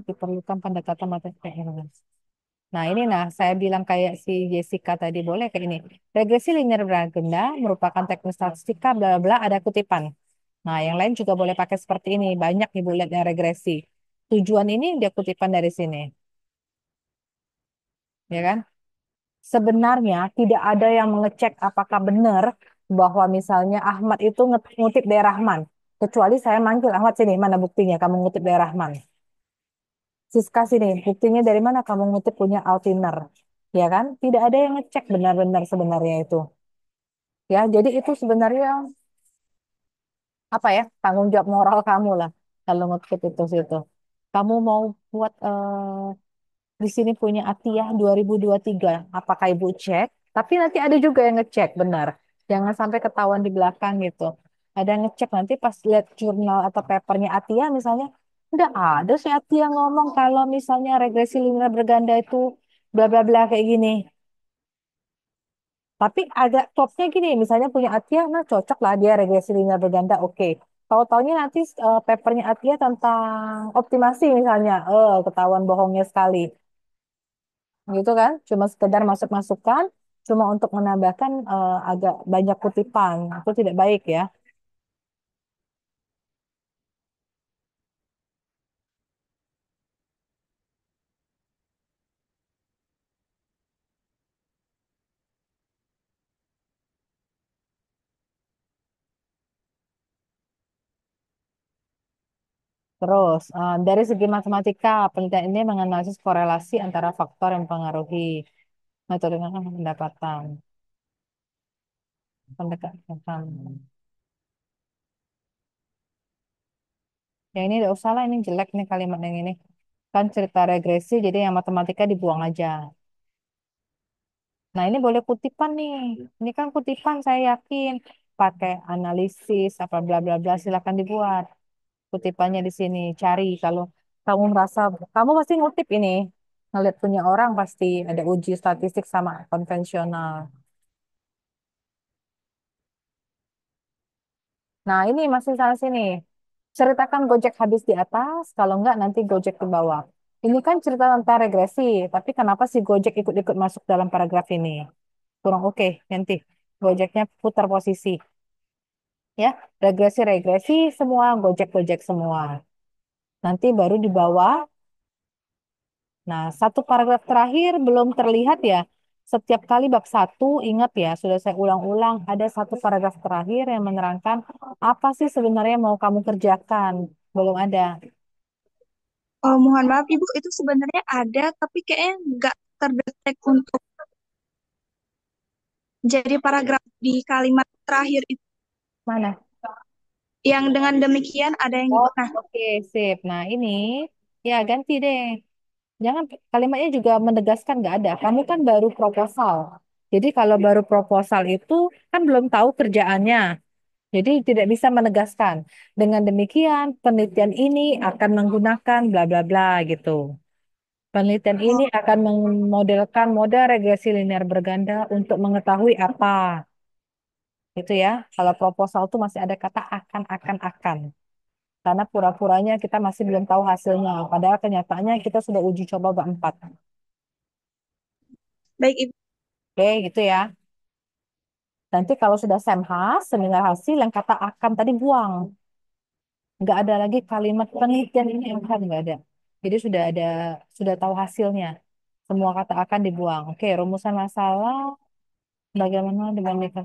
diperlukan pendekatan matematika. Nah, ini saya bilang kayak si Jessica tadi boleh kayak ini. Regresi linear beragenda merupakan teknik statistika bla bla bla ada kutipan. Nah, yang lain juga boleh pakai seperti ini. Banyak ibu lihat yang regresi. Tujuan ini dia kutipan dari sini, ya kan? Sebenarnya tidak ada yang mengecek apakah benar bahwa misalnya Ahmad itu ngutip dari Rahman. Kecuali saya manggil Ahmad sini, mana buktinya kamu ngutip dari Rahman? Siska sini, buktinya dari mana kamu ngutip punya Altiner? Ya kan? Tidak ada yang ngecek benar-benar sebenarnya itu. Ya, jadi itu sebenarnya apa ya? Tanggung jawab moral kamu lah kalau ngutip itu situ. Kamu mau buat di sini punya Atiyah 2023. Apakah Ibu cek? Tapi nanti ada juga yang ngecek, benar. Jangan sampai ketahuan di belakang gitu. Ada yang ngecek nanti pas lihat jurnal atau papernya Atiyah misalnya, udah ada si Atiyah ngomong kalau misalnya regresi linear berganda itu bla bla bla kayak gini. Tapi agak topnya gini, misalnya punya Atiyah, nah cocok lah dia regresi linear berganda, oke. Tahu-taunya nanti papernya Atiyah tentang optimasi misalnya, ketahuan bohongnya sekali. Gitu kan cuma sekedar masuk-masukan cuma untuk menambahkan agak banyak kutipan itu tidak baik ya. Terus dari segi matematika penelitian ini menganalisis korelasi antara faktor yang mempengaruhi metode pendapatan pendekatan ya ini tidak usah lah ini jelek nih kalimat yang ini kan cerita regresi jadi yang matematika dibuang aja. Nah ini boleh kutipan nih ini kan kutipan saya yakin pakai analisis apa bla bla bla silakan dibuat kutipannya di sini. Cari kalau kamu merasa kamu pasti ngutip ini. Ngeliat punya orang pasti ada uji statistik sama konvensional. Nah, ini masih sana sini. Ceritakan Gojek habis di atas, kalau enggak nanti Gojek ke bawah. Ini kan cerita tentang regresi, tapi kenapa si Gojek ikut-ikut masuk dalam paragraf ini? Kurang oke, nanti Gojeknya putar posisi. Ya, regresi-regresi semua, Gojek-Gojek semua. Nanti baru di bawah. Nah, satu paragraf terakhir belum terlihat ya. Setiap kali bab satu, ingat ya, sudah saya ulang-ulang, ada satu paragraf terakhir yang menerangkan apa sih sebenarnya mau kamu kerjakan. Belum ada. Oh, mohon maaf Ibu, itu sebenarnya ada, tapi kayaknya nggak terdetek untuk jadi paragraf di kalimat terakhir itu. Mana? Yang dengan demikian ada yang Oh, nah, oke, sip. Nah, ini ya ganti deh. Jangan kalimatnya juga menegaskan nggak ada. Kamu kan baru proposal. Jadi kalau baru proposal itu kan belum tahu kerjaannya. Jadi tidak bisa menegaskan. Dengan demikian, penelitian ini akan menggunakan bla bla bla gitu. Penelitian oh, ini akan memodelkan model regresi linear berganda untuk mengetahui apa. Itu ya. Kalau proposal tuh masih ada kata akan. Karena pura-puranya kita masih belum tahu hasilnya. Padahal kenyataannya kita sudah uji coba bab 4. baik Ibu. Oke, gitu ya. Nanti kalau sudah semhas, seminar hasil yang kata akan tadi buang. Nggak ada lagi kalimat penelitian ini akan nggak ada. Jadi sudah tahu hasilnya. Semua kata akan dibuang. Oke, rumusan masalah bagaimana dibandingkan.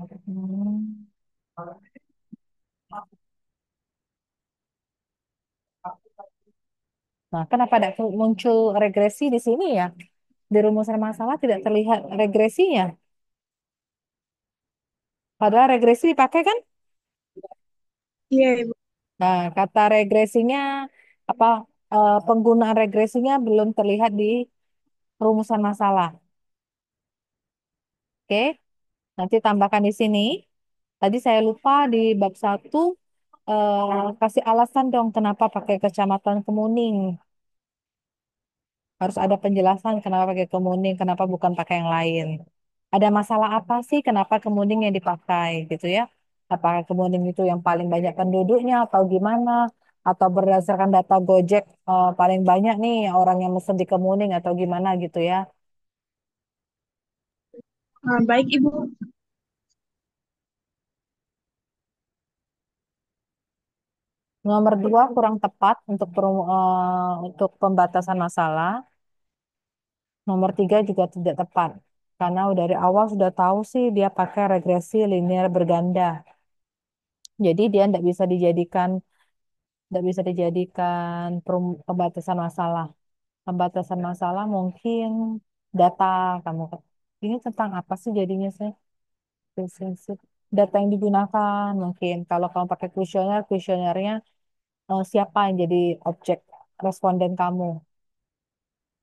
Nah, kenapa tidak muncul regresi di sini ya? Di rumusan masalah tidak terlihat regresinya. Padahal regresi dipakai kan? Iya, Ibu. Nah, kata regresinya apa penggunaan regresinya belum terlihat di rumusan masalah. Oke, nanti tambahkan di sini. Tadi saya lupa di bab 1 kasih alasan dong kenapa pakai Kecamatan Kemuning. Harus ada penjelasan kenapa pakai Kemuning, kenapa bukan pakai yang lain. Ada masalah apa sih kenapa Kemuning yang dipakai gitu ya? Apakah Kemuning itu yang paling banyak penduduknya atau gimana? Atau berdasarkan data Gojek paling banyak nih orang yang mesen di Kemuning atau gimana gitu ya? Baik, Ibu. Nomor 2 kurang tepat untuk untuk pembatasan masalah. Nomor 3 juga tidak tepat. Karena dari awal sudah tahu sih dia pakai regresi linear berganda. Jadi dia tidak bisa dijadikan pembatasan masalah. Pembatasan masalah mungkin data kamu. Ini tentang apa sih jadinya sih? Relationship. Data yang digunakan mungkin. Kalau kamu pakai kuesioner, kuesionernya siapa yang jadi objek responden kamu?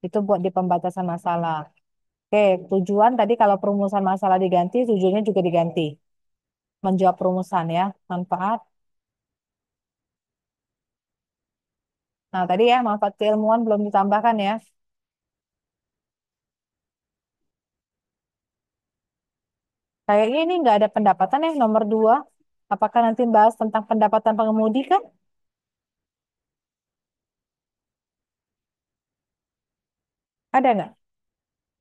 Itu buat di pembatasan masalah. Oke, tujuan tadi kalau perumusan masalah diganti, tujuannya juga diganti. Menjawab perumusan ya, manfaat. Nah, tadi ya, manfaat keilmuan belum ditambahkan ya. Kayaknya ini nggak ada pendapatan ya, nomor 2. Apakah nanti bahas tentang pendapatan pengemudi kan? Ada nggak?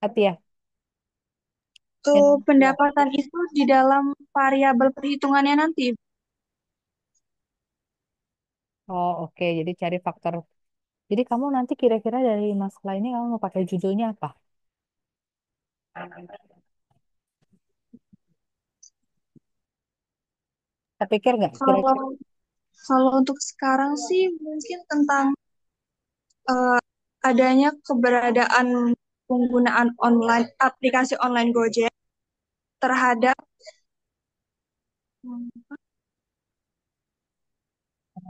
Hati ya. Pendapatan itu di dalam variabel perhitungannya nanti. Oh, oke. Jadi cari faktor. Jadi kamu nanti kira-kira dari masalah ini kamu mau pakai judulnya apa? Kita pikir nggak Kalau kira-kira? kalau untuk sekarang sih mungkin tentang eh, adanya keberadaan penggunaan online aplikasi online Gojek terhadap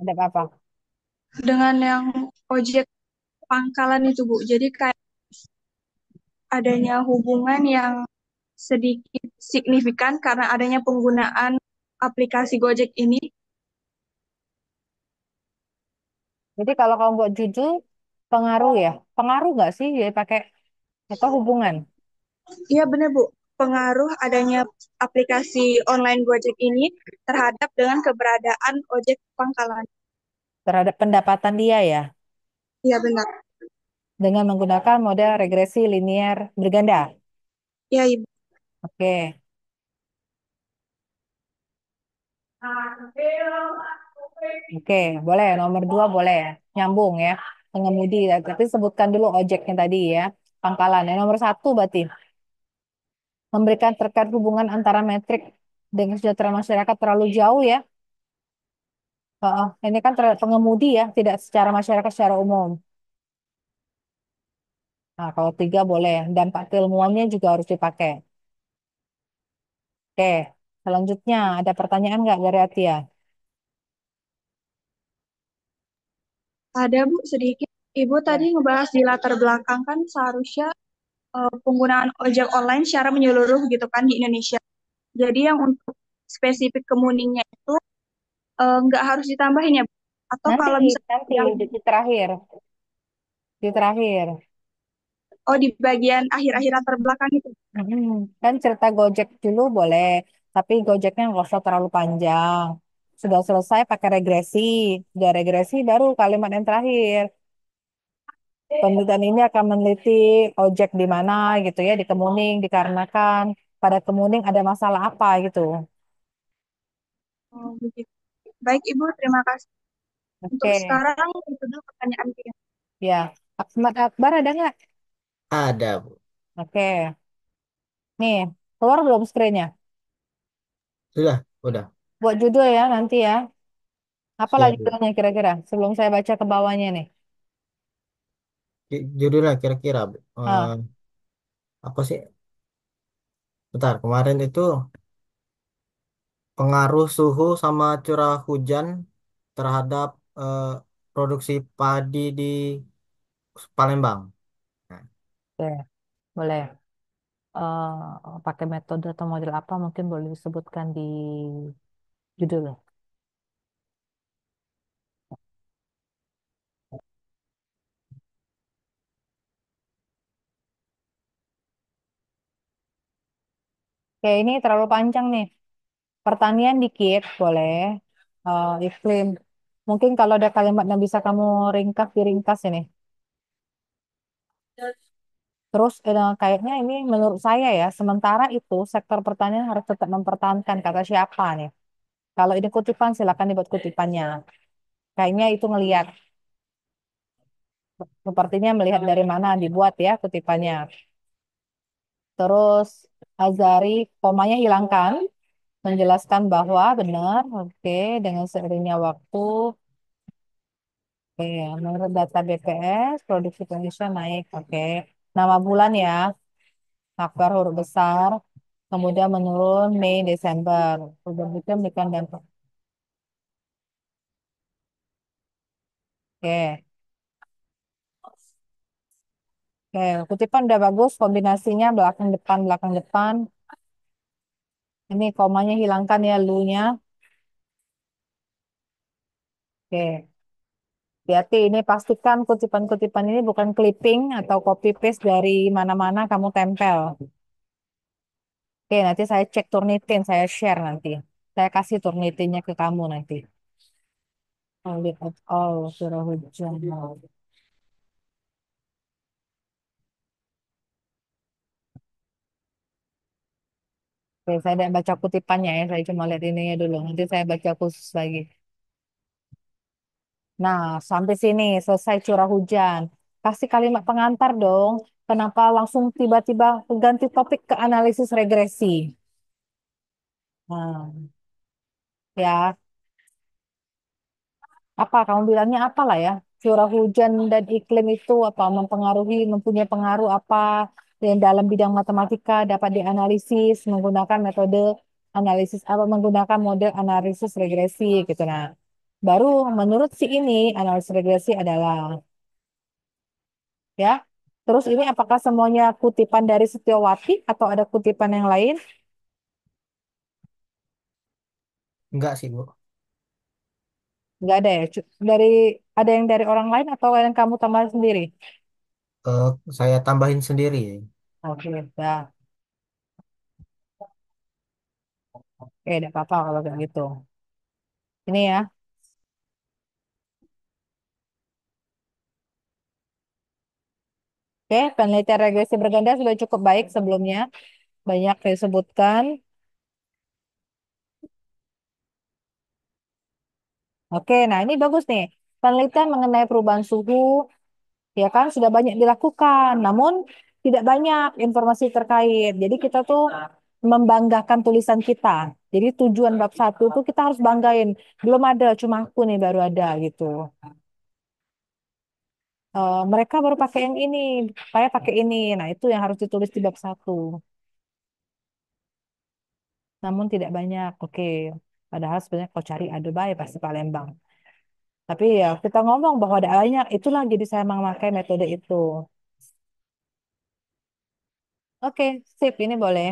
Ada apa? dengan yang ojek pangkalan itu Bu. Jadi kayak adanya hubungan yang sedikit signifikan karena adanya penggunaan aplikasi Gojek ini. Jadi kalau kamu buat judul, pengaruh ya? Pengaruh nggak sih jadi pakai atau hubungan Iya benar Bu, pengaruh adanya aplikasi online Gojek ini terhadap dengan keberadaan ojek pangkalan. terhadap pendapatan dia ya? Iya benar. Dengan menggunakan model regresi linear berganda. Iya Ibu. Oke. Oke, boleh. Nomor 2 boleh ya. Nyambung ya. Pengemudi. Tapi sebutkan dulu ojeknya tadi ya. Pangkalan. Yang nomor 1 berarti. Memberikan terkait hubungan antara metrik dengan kesejahteraan masyarakat terlalu jauh ya. Ini kan pengemudi ya. Tidak secara masyarakat secara umum. Nah, kalau 3 boleh. Dampak keilmuannya juga harus dipakai. Oke. Selanjutnya, ada pertanyaan nggak dari Atia? Ada Bu sedikit. Ibu tadi Ya. ngebahas di latar belakang kan seharusnya penggunaan ojek online secara menyeluruh gitu kan di Indonesia. Jadi yang untuk spesifik kemuningnya itu nggak harus ditambahin ya Bu? Atau Nanti, kalau misalnya nanti yang di terakhir. Di terakhir. di bagian akhir-akhir latar belakang itu. Mm-mm. Kan cerita Gojek dulu boleh, tapi Gojeknya nggak usah terlalu panjang. Sudah selesai pakai regresi, sudah regresi baru kalimat yang terakhir. Penelitian ini akan meneliti ojek di mana gitu ya, di Kemuning dikarenakan pada Kemuning ada masalah apa gitu. Oh, begitu. Baik Ibu, terima kasih. Untuk Oke, sekarang itu dulu pertanyaan saya. ya. Ahmad Akbar ada nggak? Ada, Bu. Oke, nih keluar belum screennya? Sudah, udah. Buat judul ya nanti ya. Apalah Siap, Bu. judulnya kira-kira sebelum saya baca ke bawahnya nih. Judulnya kira-kira Ah, apa sih? Bentar, kemarin itu pengaruh suhu sama curah hujan terhadap eh, produksi padi di Palembang. Nah, oke, boleh. Pakai metode atau model apa mungkin boleh disebutkan di judul. Oke, ini terlalu panjang nih. Pertanian dikit, boleh. Iklim. Mungkin kalau ada kalimat yang bisa kamu diringkas ini. Terus kayaknya ini menurut saya ya, sementara itu sektor pertanian harus tetap mempertahankan kata siapa nih. Kalau ini kutipan silakan dibuat kutipannya. Kayaknya itu ngelihat, sepertinya melihat dari mana dibuat ya kutipannya. Terus Azari, komanya hilangkan, menjelaskan bahwa benar, oke, dengan seiringnya waktu, oke, menurut data BPS, produksi Indonesia naik, oke. Nama bulan ya, Akbar huruf besar, kemudian menurun Mei Desember. Udah gitu memberikan dampak. Oke, oke, kutipan udah bagus, kombinasinya belakang depan. Ini komanya hilangkan ya, lu-nya. Oke, hati ini pastikan kutipan-kutipan ini bukan clipping atau copy paste dari mana-mana kamu tempel. Oke, nanti saya cek Turnitin, saya share nanti. Saya kasih Turnitinnya ke kamu nanti. Audit of all curah hujan. Oke, saya tidak baca kutipannya ya, saya cuma lihat ininya dulu. Nanti saya baca khusus lagi. Nah, sampai sini selesai curah hujan. Kasih kalimat pengantar dong. Kenapa langsung tiba-tiba ganti topik ke analisis regresi? Nah, ya, apa kamu bilangnya apa lah ya? Curah hujan dan iklim itu apa mempunyai pengaruh apa yang dalam bidang matematika dapat dianalisis menggunakan metode analisis apa menggunakan model analisis regresi gitu. Nah, baru menurut si ini analisis regresi adalah ya. Terus ini apakah semuanya kutipan dari Setiawati atau ada kutipan yang lain? enggak sih, Bu. Nggak ada ya. Ada yang dari orang lain atau yang kamu tambah sendiri? Eh, saya tambahin sendiri. Oke, ya. Oke, tidak apa-apa kalau kayak gitu. Ini ya. Oke, penelitian regresi berganda sudah cukup baik sebelumnya. Banyak disebutkan. Oke, nah ini bagus nih. Penelitian mengenai perubahan suhu, ya kan, sudah banyak dilakukan. Namun, tidak banyak informasi terkait. Jadi kita tuh membanggakan tulisan kita. Jadi tujuan bab satu tuh kita harus banggain. Belum ada, cuma aku nih baru ada gitu. Mereka baru pakai yang ini, saya pakai ini. Nah, itu yang harus ditulis di bab satu. Namun tidak banyak. Oke. Padahal sebenarnya kau cari ada baik pasti Palembang. Tapi ya kita ngomong bahwa ada banyak. Itulah jadi saya memakai metode itu. Oke, sip. Ini boleh.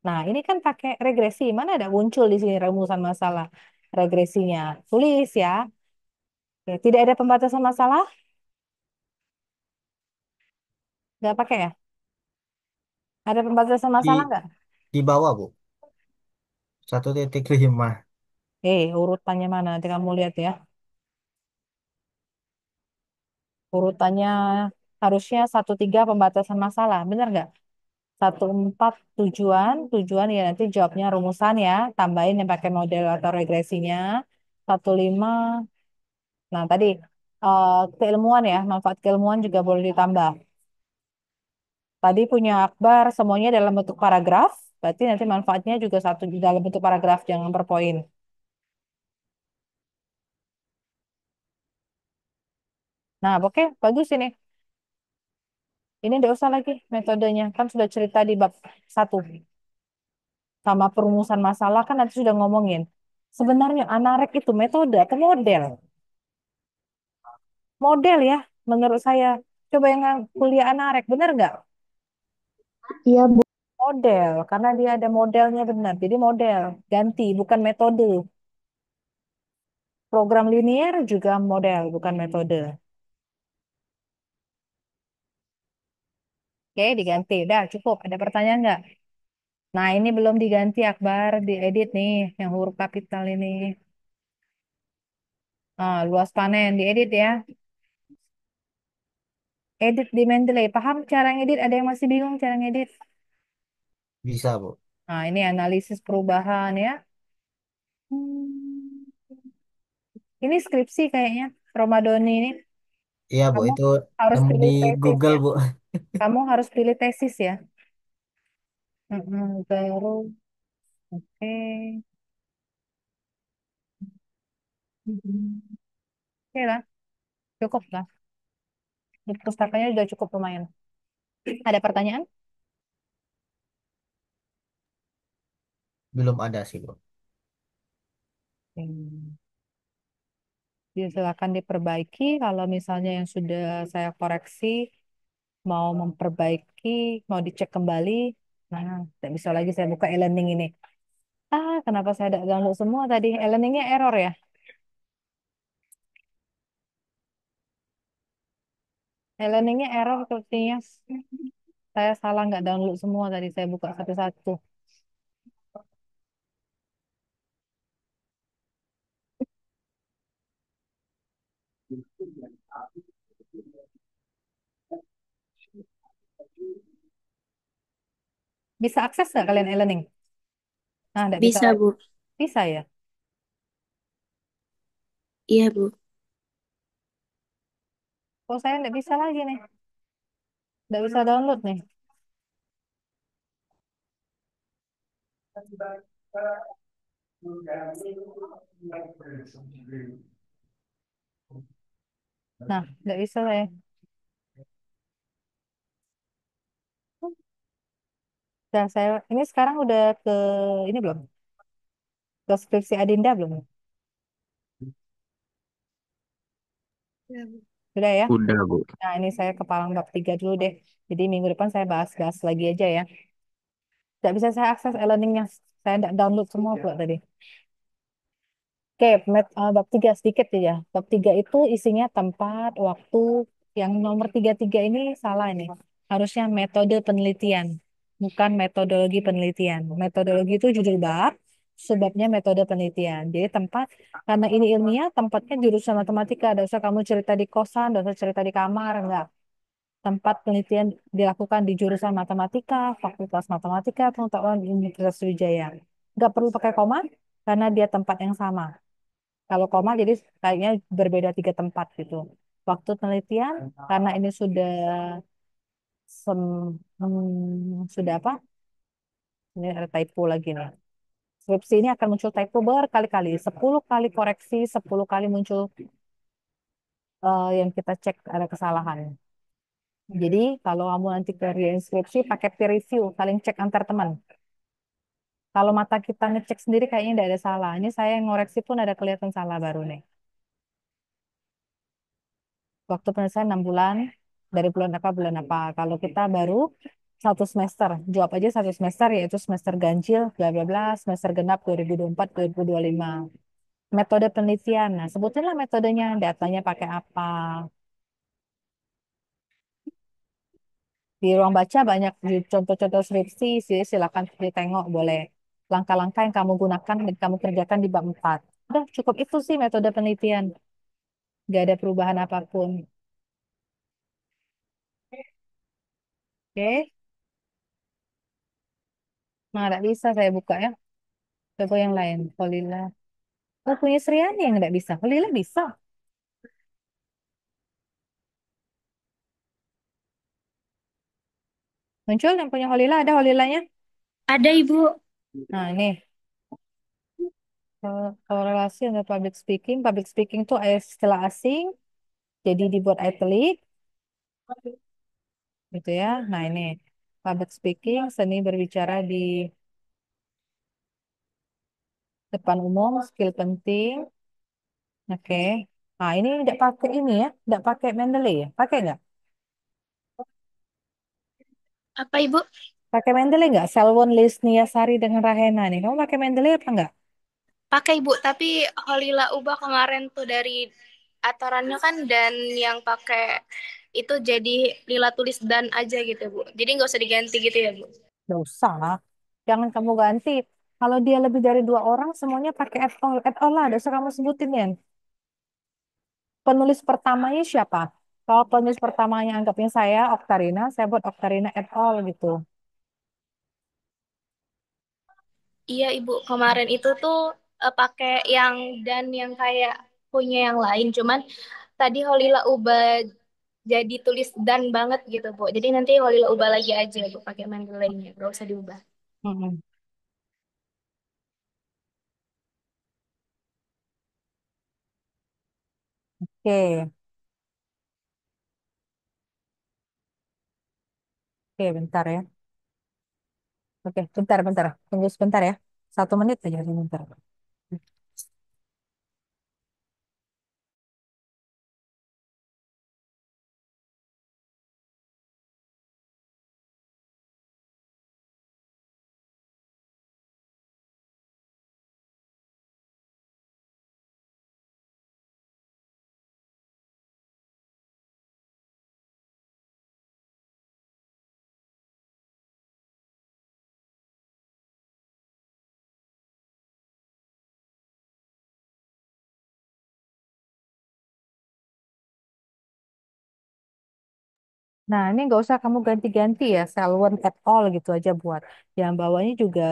Nah, ini kan pakai regresi. Mana ada muncul di sini rumusan masalah regresinya. Tulis ya. Oke, tidak ada pembatasan masalah? Nggak pakai ya? Ada pembatasan masalah Di nggak? di bawah, Bu. 1,5. Urutannya mana? Nanti kamu lihat ya. Urutannya harusnya 1 3 pembatasan masalah. Benar nggak? 1 4 tujuan, tujuan ya nanti jawabnya rumusan ya, tambahin yang pakai model atau regresinya. 1 5, nah tadi keilmuan ya, manfaat keilmuan juga boleh ditambah. Tadi punya Akbar semuanya dalam bentuk paragraf, berarti nanti manfaatnya juga satu di dalam bentuk paragraf, jangan per poin. Nah, oke, bagus ini. Ini tidak usah lagi metodenya. Kan sudah cerita di bab satu. Sama perumusan masalah kan nanti sudah ngomongin. Sebenarnya anarek itu metode atau model? Model ya, menurut saya. Coba yang kuliah anarek, benar nggak? Iya, Bu. Model, karena dia ada modelnya benar. Jadi model, ganti, bukan metode. Program linier juga model, bukan metode. Oke, diganti. Udah, cukup. Ada pertanyaan nggak? Nah, ini belum diganti, Akbar. Diedit nih, yang huruf kapital ini. Ah, luas panen, diedit ya. Edit di Mendeley. Paham cara ngedit? Ada yang masih bingung cara ngedit? Bisa, Bu. Nah, ini analisis perubahan ya. Hmm. Ini skripsi kayaknya, Romadoni ini. Iya, Bu. Kamu Itu harus nemu di pilih tesis Google, ya. Bu. Kamu harus pilih tesis ya. Terus, oke. Oke lah, cukup lah. Di Pustakanya sudah cukup lumayan. Ada pertanyaan? Belum ada sih, Bu. Hmm. Ya, silakan diperbaiki. Kalau misalnya yang sudah saya koreksi, mau memperbaiki, mau dicek kembali, nah, tidak bisa lagi saya buka e-learning ini. Ah, kenapa saya tidak download semua tadi? E-learningnya error ya? E-learningnya error sepertinya. Saya salah nggak download semua tadi. Saya buka satu-satu. Bisa akses nggak kalian e-learning? Nah, nggak bisa Bisa, lagi. Bu. Bisa ya? Iya, Bu. Kok saya nggak bisa lagi nih? Nggak bisa download nih. Nah, nggak bisa saya. Nah, saya ini sekarang udah ke ini belum? Ke skripsi Adinda belum? Sudah ya? Udah, Bu. Nah, ini saya ke Palang bab 3 dulu deh. Jadi minggu depan saya bahas-bahas lagi aja ya. Nggak bisa saya akses e-learningnya. Saya nggak download semua pula tadi. Oke, bab 3 sedikit aja. Bab 3 itu isinya tempat, waktu. Yang nomor 33 ini salah ini. Harusnya metode penelitian, bukan metodologi penelitian. Metodologi itu judul bab, sebabnya metode penelitian. Jadi tempat, karena ini ilmiah, tempatnya jurusan matematika. Tidak usah kamu cerita di kosan, tidak usah cerita di kamar, enggak. Tempat penelitian dilakukan di jurusan matematika, Fakultas Matematika, Pengetahuan Universitas Sriwijaya. Nggak perlu pakai koma, karena dia tempat yang sama. Kalau koma jadi kayaknya berbeda 3 tempat gitu. Waktu penelitian karena ini sudah sudah apa? Ini ada typo lagi nih. Skripsi ini akan muncul typo berkali-kali, 10 kali koreksi, 10 kali muncul yang kita cek ada kesalahan. Jadi kalau kamu nanti kerjain skripsi pakai peer review, saling cek antar teman. Kalau mata kita ngecek sendiri kayaknya tidak ada salah. Ini saya yang ngoreksi pun ada kelihatan salah baru nih. Waktu penyelesaian 6 bulan, dari bulan apa. Kalau kita baru 1 semester, jawab aja 1 semester, yaitu semester ganjil, bla bla bla, semester genap 2024, 2025. Metode penelitian, nah sebutinlah metodenya, datanya pakai apa. Di ruang baca banyak contoh-contoh skripsi, silakan ditengok, boleh. Langkah-langkah yang kamu gunakan dan kamu kerjakan di bab 4. Udah cukup itu sih metode penelitian. Gak ada perubahan apapun. Oke, nah nggak bisa saya buka ya. Coba yang lain, Kolila. Oh, punya Sriani yang nggak bisa. Kolila bisa. Muncul yang punya Holila, ada Holilanya. Ada, Ibu. Nah, ini korelasi antara public speaking. Public speaking itu istilah asing. jadi dibuat italic, gitu ya. Nah ini public speaking, seni berbicara di depan umum, skill penting. Oke. Nah ini tidak pakai ini ya, tidak pakai Mendeley ya, pakai nggak? Apa Ibu? Pakai Mendeley nggak? Selwyn Lisnia Sari dengan Rahena nih. Kamu pakai Mendeley apa nggak? Pakai Ibu, tapi Holila ubah kemarin tuh dari aturannya kan dan yang pakai itu jadi Lila tulis dan aja gitu Bu. Jadi nggak usah diganti gitu ya Bu. Nggak usah. Jangan kamu ganti. Kalau dia lebih dari dua orang, semuanya pakai at all. At all lah, nggak usah kamu sebutin ya. Penulis pertamanya siapa? Kalau penulis pertamanya anggapnya saya, Oktarina, saya buat Oktarina et al. Gitu. Iya Ibu, kemarin itu tuh pakai yang dan yang kayak punya yang lain, cuman tadi Holila ubah jadi tulis dan banget gitu Bu. Jadi nanti Holila ubah lagi aja Bu pakai Mendeley-nya, gak usah diubah. Mm-mm. Oke, oke, bentar ya. Oke, bentar, bentar. Tunggu sebentar ya. 1 menit aja, sebentar. Nah, ini nggak usah kamu ganti-ganti ya. Selwyn et al. Gitu aja buat. Yang bawahnya juga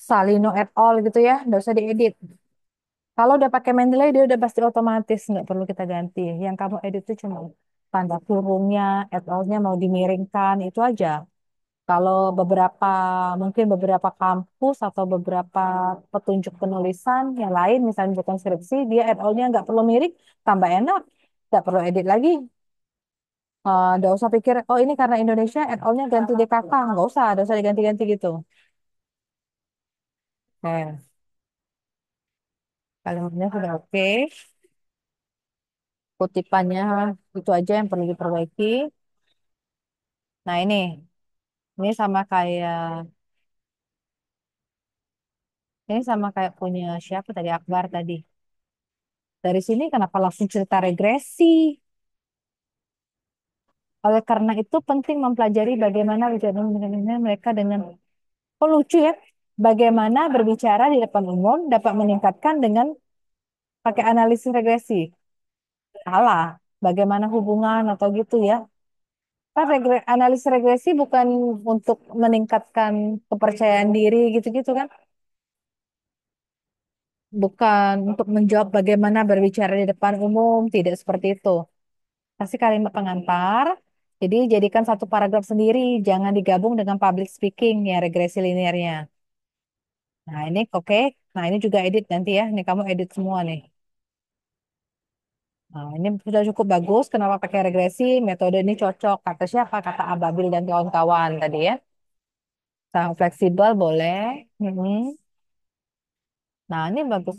Salino et al. Gitu ya. Nggak usah diedit. Kalau udah pakai Mendeley, dia udah pasti otomatis. Nggak perlu kita ganti. Yang kamu edit itu cuma tanda kurungnya, et al.-nya mau dimiringkan. Itu aja. Kalau mungkin beberapa kampus atau beberapa petunjuk penulisan yang lain, misalnya bukan skripsi, dia et al.-nya nggak perlu mirip, tambah enak, nggak perlu edit lagi. Nggak usah pikir, oh ini karena Indonesia et al.-nya ganti DKK, nggak usah diganti-ganti gitu. Oke, kalimatnya sudah oke, kutipannya itu aja yang perlu diperbaiki. Nah ini sama kayak punya siapa tadi Akbar tadi. Dari sini kenapa langsung cerita regresi? Oleh karena itu penting mempelajari bagaimana bicara mereka dengan lucu ya. Bagaimana berbicara di depan umum dapat meningkatkan dengan pakai analisis regresi. Salah. Bagaimana hubungan atau gitu ya. Kan analisis regresi bukan untuk meningkatkan kepercayaan diri gitu-gitu kan. Bukan untuk menjawab bagaimana berbicara di depan umum. Tidak seperti itu. Kasih kalimat pengantar. Jadi jadikan satu paragraf sendiri. Jangan digabung dengan public speaking ya regresi linearnya. Nah, ini oke. Nah, ini juga edit nanti ya. Ini kamu edit semua nih. Nah, ini sudah cukup bagus. Kenapa pakai regresi? Metode ini cocok. Kata siapa? Kata Ababil dan kawan-kawan tadi ya. Sangat fleksibel, boleh. Mm-mm. Nah, ini bagus.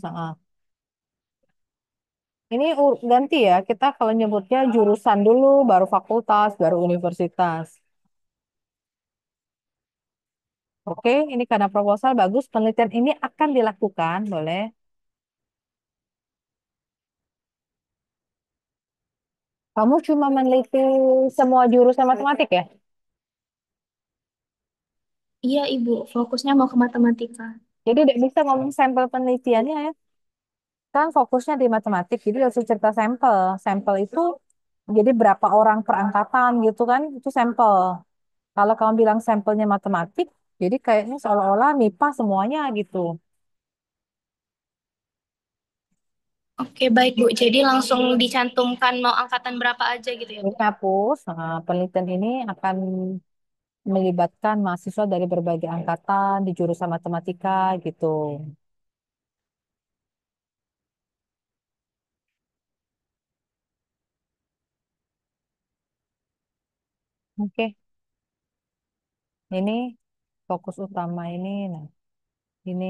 Ini ganti ya. Kita kalau nyebutnya jurusan dulu, baru fakultas, baru universitas. Oke, ini karena proposal bagus. Penelitian ini akan dilakukan, boleh. Kamu cuma meneliti semua jurusan matematik ya? Iya Ibu, fokusnya mau ke matematika. Jadi tidak bisa ngomong sampel penelitiannya ya. Kan fokusnya di matematik, jadi harus cerita sampel. Sampel itu jadi berapa orang per angkatan gitu kan, itu sampel. Kalau kamu bilang sampelnya matematik, jadi kayaknya seolah-olah MIPA semuanya gitu. Oke baik Bu, jadi langsung dicantumkan mau angkatan berapa aja gitu ya Ini Bu. hapus, penelitian ini akan melibatkan mahasiswa dari berbagai angkatan di jurusan matematika gitu. Oke, ini fokus utama ini. Nah, ini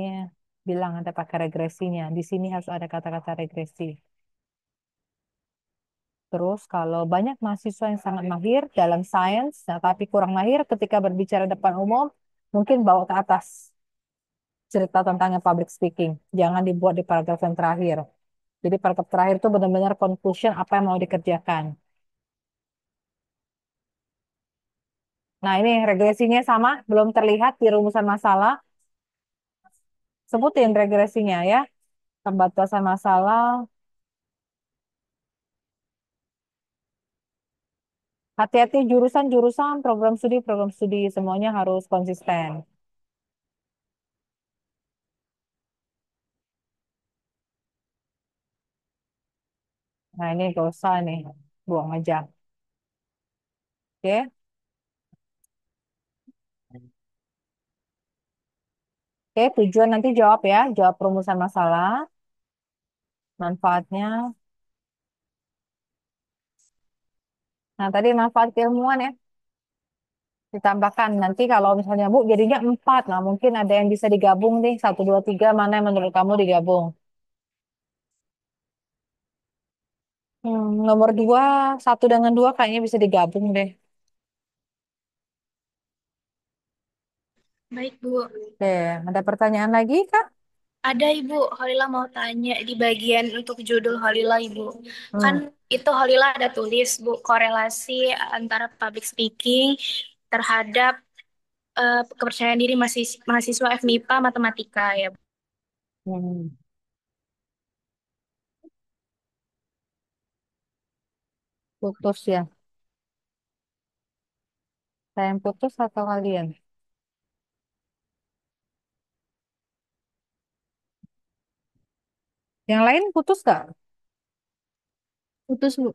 bilang ada pakai regresinya. Di sini harus ada kata-kata regresi. Terus kalau banyak mahasiswa yang sangat mahir dalam sains, nah, tapi kurang mahir ketika berbicara depan umum, mungkin bawa ke atas cerita tentang yang public speaking. Jangan dibuat di paragraf yang terakhir. Jadi paragraf terakhir itu benar-benar conclusion apa yang mau dikerjakan. Nah, ini regresinya sama, belum terlihat di rumusan masalah. Sebutin regresinya ya. Pembatasan masalah. Hati-hati jurusan-jurusan, program studi, semuanya harus konsisten. Nah, ini gak usah nih, buang aja. Oke, oke, tujuan nanti jawab ya, jawab perumusan masalah, manfaatnya. Nah, tadi manfaat keilmuan ya, ditambahkan. Nanti kalau misalnya Bu jadinya 4, nah mungkin ada yang bisa digabung nih, 1, 2, 3, mana yang menurut kamu digabung? Nomor 2, 1 dengan 2 kayaknya bisa digabung deh. Baik, Bu. Oke, ada pertanyaan lagi, Kak? Ada Ibu, Holila mau tanya di bagian untuk judul Holila Ibu. Kan Hmm. itu Holila ada tulis Bu korelasi antara public speaking terhadap kepercayaan diri mahasiswa FMIPA matematika ya Bu. Hmm. Putus ya. Saya yang putus atau kalian? Yang lain putus gak? Putus Bu.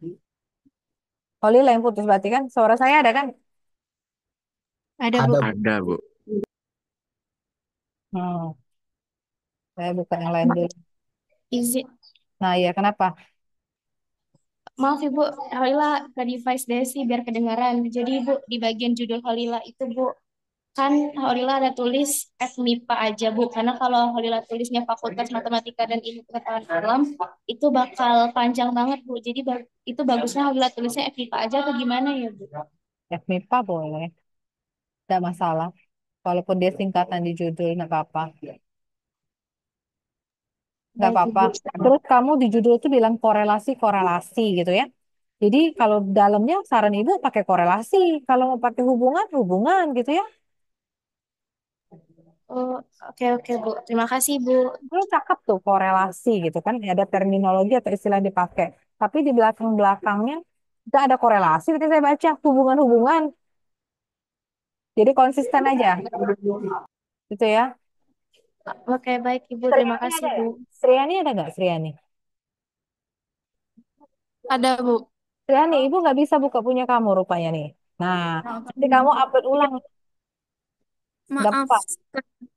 Holly yang putus berarti kan? Suara saya ada kan? Ada Bu. Ada, Bu. Ada, Bu. Hmm. Saya buka yang lain dulu. Izin. Nah, ya kenapa? Maaf Ibu, Holila ke device Desi biar kedengaran. Jadi Ibu, di bagian judul Holila itu Bu, kan Holila ada tulis FMIPA aja Bu, karena kalau Holila tulisnya Fakultas Matematika dan Ilmu Pengetahuan Alam, itu bakal panjang banget Bu. Jadi itu bagusnya Holila tulisnya FMIPA aja atau gimana ya Bu? FMIPA boleh. Tidak masalah. Walaupun dia singkatan di judul, nggak apa-apa. Nggak Baik apa-apa. Ibu. Terus kamu di judul itu bilang korelasi-korelasi gitu ya. Jadi kalau dalamnya saran ibu pakai korelasi. Kalau mau pakai hubungan, hubungan gitu ya. Oh, oke oke Bu. Terima kasih Bu. Lu cakep tuh korelasi gitu kan. Ada terminologi atau istilah yang dipakai. Tapi di belakang-belakangnya tidak ada korelasi. Berarti saya baca hubungan-hubungan. Jadi konsisten aja. Gitu ya. Oke baik Ibu. Terima Sriani kasih ada Bu. ya? Sriani ada nggak Sriani? Ada Bu. Sriani, ibu nggak bisa buka punya kamu rupanya nih. Nah, nanti kamu upload ulang. Nggak Maaf, apa.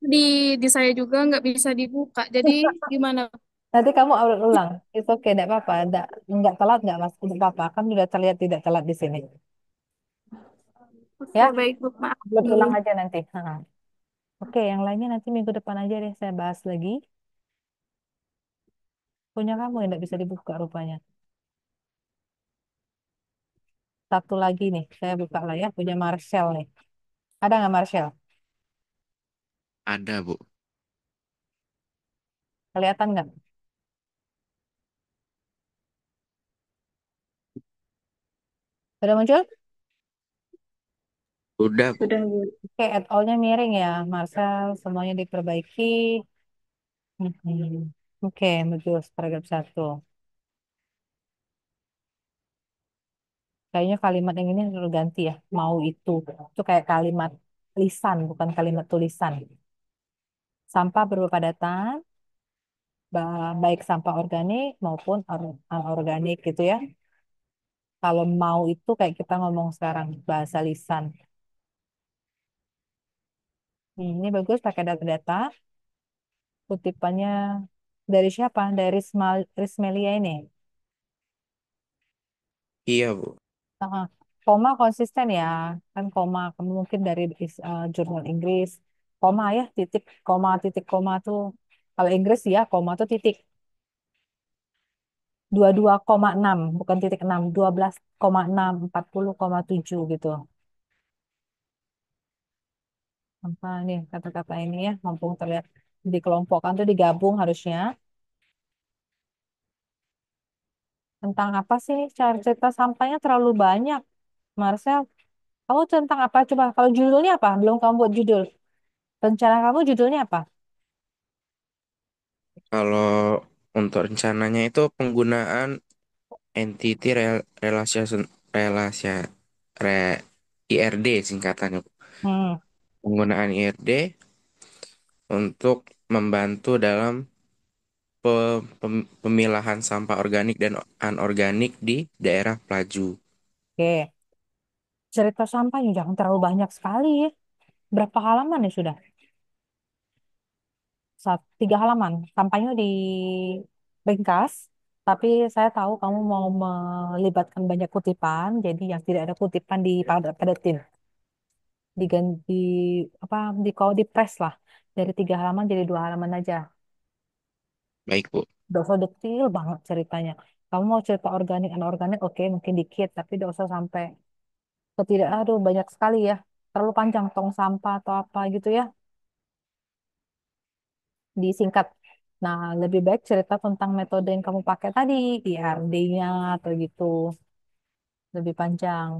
di di saya juga nggak bisa dibuka. Jadi gimana? Nanti kamu upload ulang. Itu oke, nggak apa-apa. Nggak telat nggak mas? Nggak apa-apa. Kan sudah terlihat tidak telat di sini. Oke, Ya, baik Bu, maaf upload ulang nih. aja nanti. Ha. Oke, yang lainnya nanti minggu depan aja deh saya bahas lagi. Punya kamu yang nggak bisa dibuka rupanya. Satu lagi nih, saya buka lah ya. Punya Marcel nih. Ada nggak Marcel? Ada, Bu. Kelihatan nggak? Sudah muncul? Udah, Bu. Sudah Bu. Oke, add all-nya miring ya, Marcel. Semuanya diperbaiki. Mhm. Oke, bagus. Paragraf 1. Kayaknya kalimat yang ini harus ganti ya. Mau itu. Itu kayak kalimat lisan, bukan kalimat tulisan. Sampah berpadatan, baik sampah organik maupun anorganik gitu ya. Kalau mau itu kayak kita ngomong sekarang, bahasa lisan. Ini bagus pakai data-data. Kutipannya dari siapa? Dari Rismelia ini. Iya, Bu. Aha. Koma konsisten ya, kan koma kamu mungkin dari jurnal Inggris, koma ya, titik koma tuh. Kalau Inggris ya, koma tuh titik 22,6 bukan titik 6, 12,6, 40,7 gitu. Apa nih kata-kata ini ya, mumpung terlihat dikelompokkan tuh digabung harusnya. Tentang apa sih cara cerita sampainya terlalu banyak. Marcel, kamu tentang apa? Coba kalau judulnya apa? Belum kamu buat judul. Rencana kamu judulnya apa? Kalau untuk rencananya itu penggunaan entity relation relasi re, IRD singkatannya. Hmm, Penggunaan IRD untuk membantu dalam pemilahan sampah organik dan anorganik di daerah Plaju. oke. Cerita sampahnya jangan terlalu banyak sekali ya. Berapa halaman ya sudah? 3 halaman. Sampahnya di ringkas. Tapi saya tahu kamu mau melibatkan banyak kutipan, jadi yang tidak ada kutipan padatin, diganti apa kalau di press lah dari 3 halaman jadi 2 halaman aja. Baik, Bu. Gak usah detail banget ceritanya. Kamu mau cerita organik anorganik, oke mungkin dikit, tapi gak usah sampai ketidak, aduh banyak sekali ya. Terlalu panjang tong sampah atau apa gitu ya, disingkat. Nah, lebih baik cerita tentang metode yang kamu pakai tadi, IRD-nya atau gitu, lebih panjang.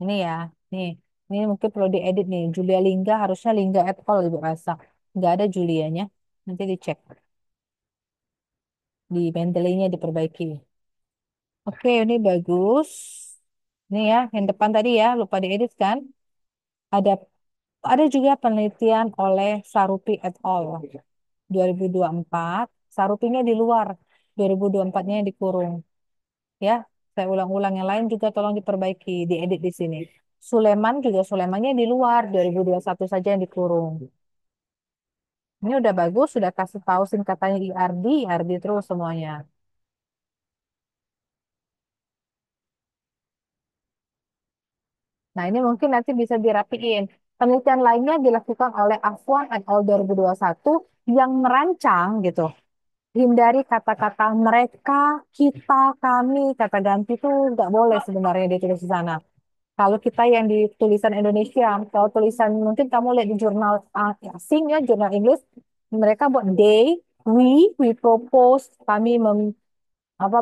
Ini ya, nih, ini mungkin perlu diedit nih. Julia Lingga harusnya Lingga et al. Ibu rasa. Nggak ada Julianya. Nanti dicek. Di Mendeley-nya diperbaiki. Oke, ini bagus. Ini ya, yang depan tadi ya, lupa diedit kan? Ada ada juga penelitian oleh Sarupi et al. 2024. Sarupinya di luar, 2024-nya yang dikurung. Ya, saya ulang-ulang yang lain juga tolong diperbaiki, diedit di sini. Sulemannya di luar, 2021 saja yang dikurung. Ini udah bagus, sudah kasih tahu singkatannya IRD terus semuanya. Nah, ini mungkin nanti bisa dirapiin. Penelitian lainnya dilakukan oleh Afwan et al. 2021 yang merancang gitu. Hindari kata-kata mereka, kita, kami, kata ganti itu nggak boleh sebenarnya ditulis di sana. Kalau kita yang di tulisan Indonesia, kalau tulisan mungkin kamu lihat di jurnal asing ya, jurnal Inggris, mereka buat they, we propose, kami apa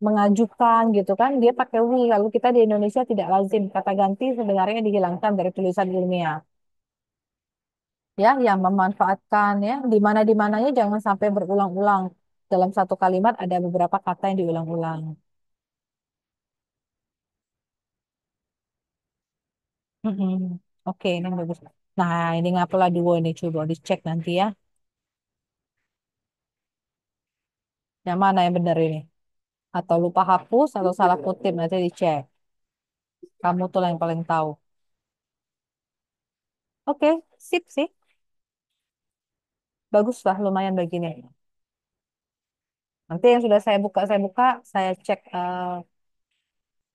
mengajukan gitu kan, dia pakai we. Kalau kita di Indonesia tidak lazim, kata ganti sebenarnya dihilangkan dari tulisan ilmiah. Ya, yang memanfaatkan ya, di mananya jangan sampai berulang-ulang. Dalam satu kalimat ada beberapa kata yang diulang-ulang. Mm-mm. Oke, ini bagus. Nah, ini ngapalah dua ini coba dicek nanti ya. Yang mana yang benar ini? Atau lupa hapus atau salah kutip nanti dicek. Kamu tuh yang paling tahu. Oke, sip sih. Bagus lah, lumayan begini. Nanti yang sudah saya buka, saya cek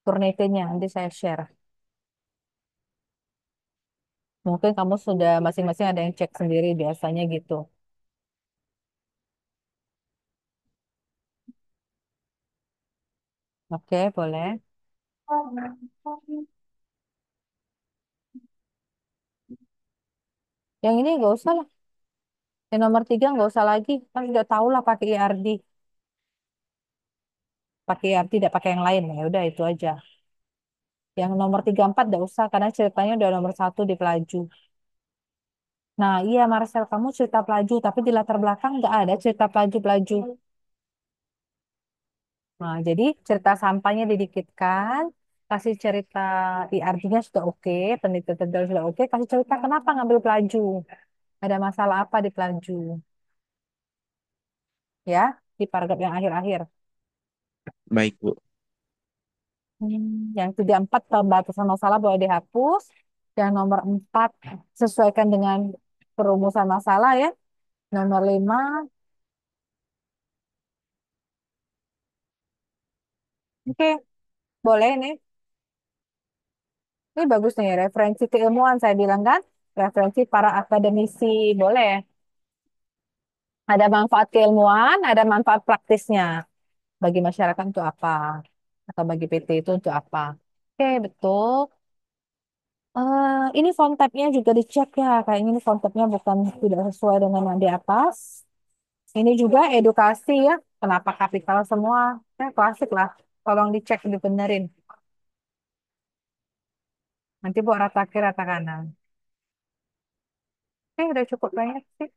Turnitin-nya, nanti saya share. Mungkin kamu sudah masing-masing ada yang cek sendiri biasanya gitu. Oke, boleh. Yang ini nggak usah lah. Yang nomor 3 nggak usah lagi. Kan udah tahu lah pakai IRD. Pakai IRD, tidak pakai yang lain. Ya udah itu aja. Yang nomor 3 4 nggak usah karena ceritanya udah nomor 1 di pelaju. Nah, iya Marcel, kamu cerita pelaju, tapi di latar belakang nggak ada cerita pelaju-pelaju. Nah, jadi cerita sampahnya didikitkan, kasih cerita IRD-nya sudah oke, penelitian tentang sudah oke, kasih cerita kenapa ngambil pelaju, ada masalah apa di pelaju, ya, di paragraf yang akhir-akhir. Baik, Bu. Yang 3 4 pembatasan masalah boleh dihapus, yang nomor 4 sesuaikan dengan perumusan masalah ya, nomor 5, oke. boleh nih. Ini bagus nih, referensi keilmuan saya bilang kan. Referensi para akademisi, boleh. Ada manfaat keilmuan, ada manfaat praktisnya. Bagi masyarakat untuk apa? Atau bagi PT itu untuk apa? Oke, betul. Ini font tab-nya juga dicek ya. Kayaknya ini font tab-nya bukan tidak sesuai dengan yang di atas. Ini juga edukasi ya. Kenapa kapital semua? Ya, klasik lah. Tolong dicek, dibenerin. Nanti buat rata kiri, rata kanan. Udah cukup banyak sih.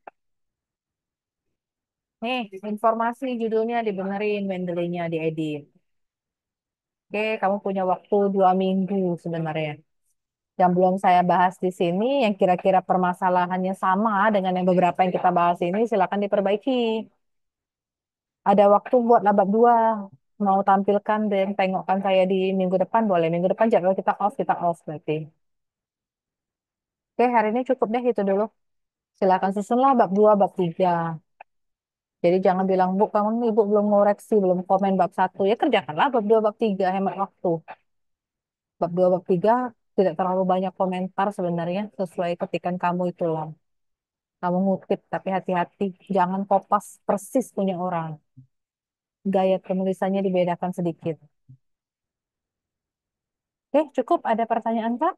Nih, informasi judulnya dibenerin, Mendeley-nya diedit. Oke, kamu punya waktu 2 minggu sebenarnya. Yang belum saya bahas di sini, yang kira-kira permasalahannya sama dengan yang beberapa yang kita bahas ini, silakan diperbaiki. Ada waktu buat babak 2. Mau tampilkan dan tengokkan saya di minggu depan, boleh. Minggu depan jadwal kita off berarti. Oke, hari ini cukup deh itu dulu. Silakan susunlah bab 2, bab 3. Jadi jangan bilang, Bu, kamu ibu belum ngoreksi, belum komen bab 1. Ya kerjakanlah bab 2, bab 3, hemat waktu. Bab 2, bab 3 tidak terlalu banyak komentar sebenarnya, sesuai ketikan kamu itu lah. Kamu ngutip, tapi hati-hati. Jangan kopas persis punya orang. Gaya penulisannya dibedakan sedikit. Oke, cukup. Ada pertanyaan, Kak?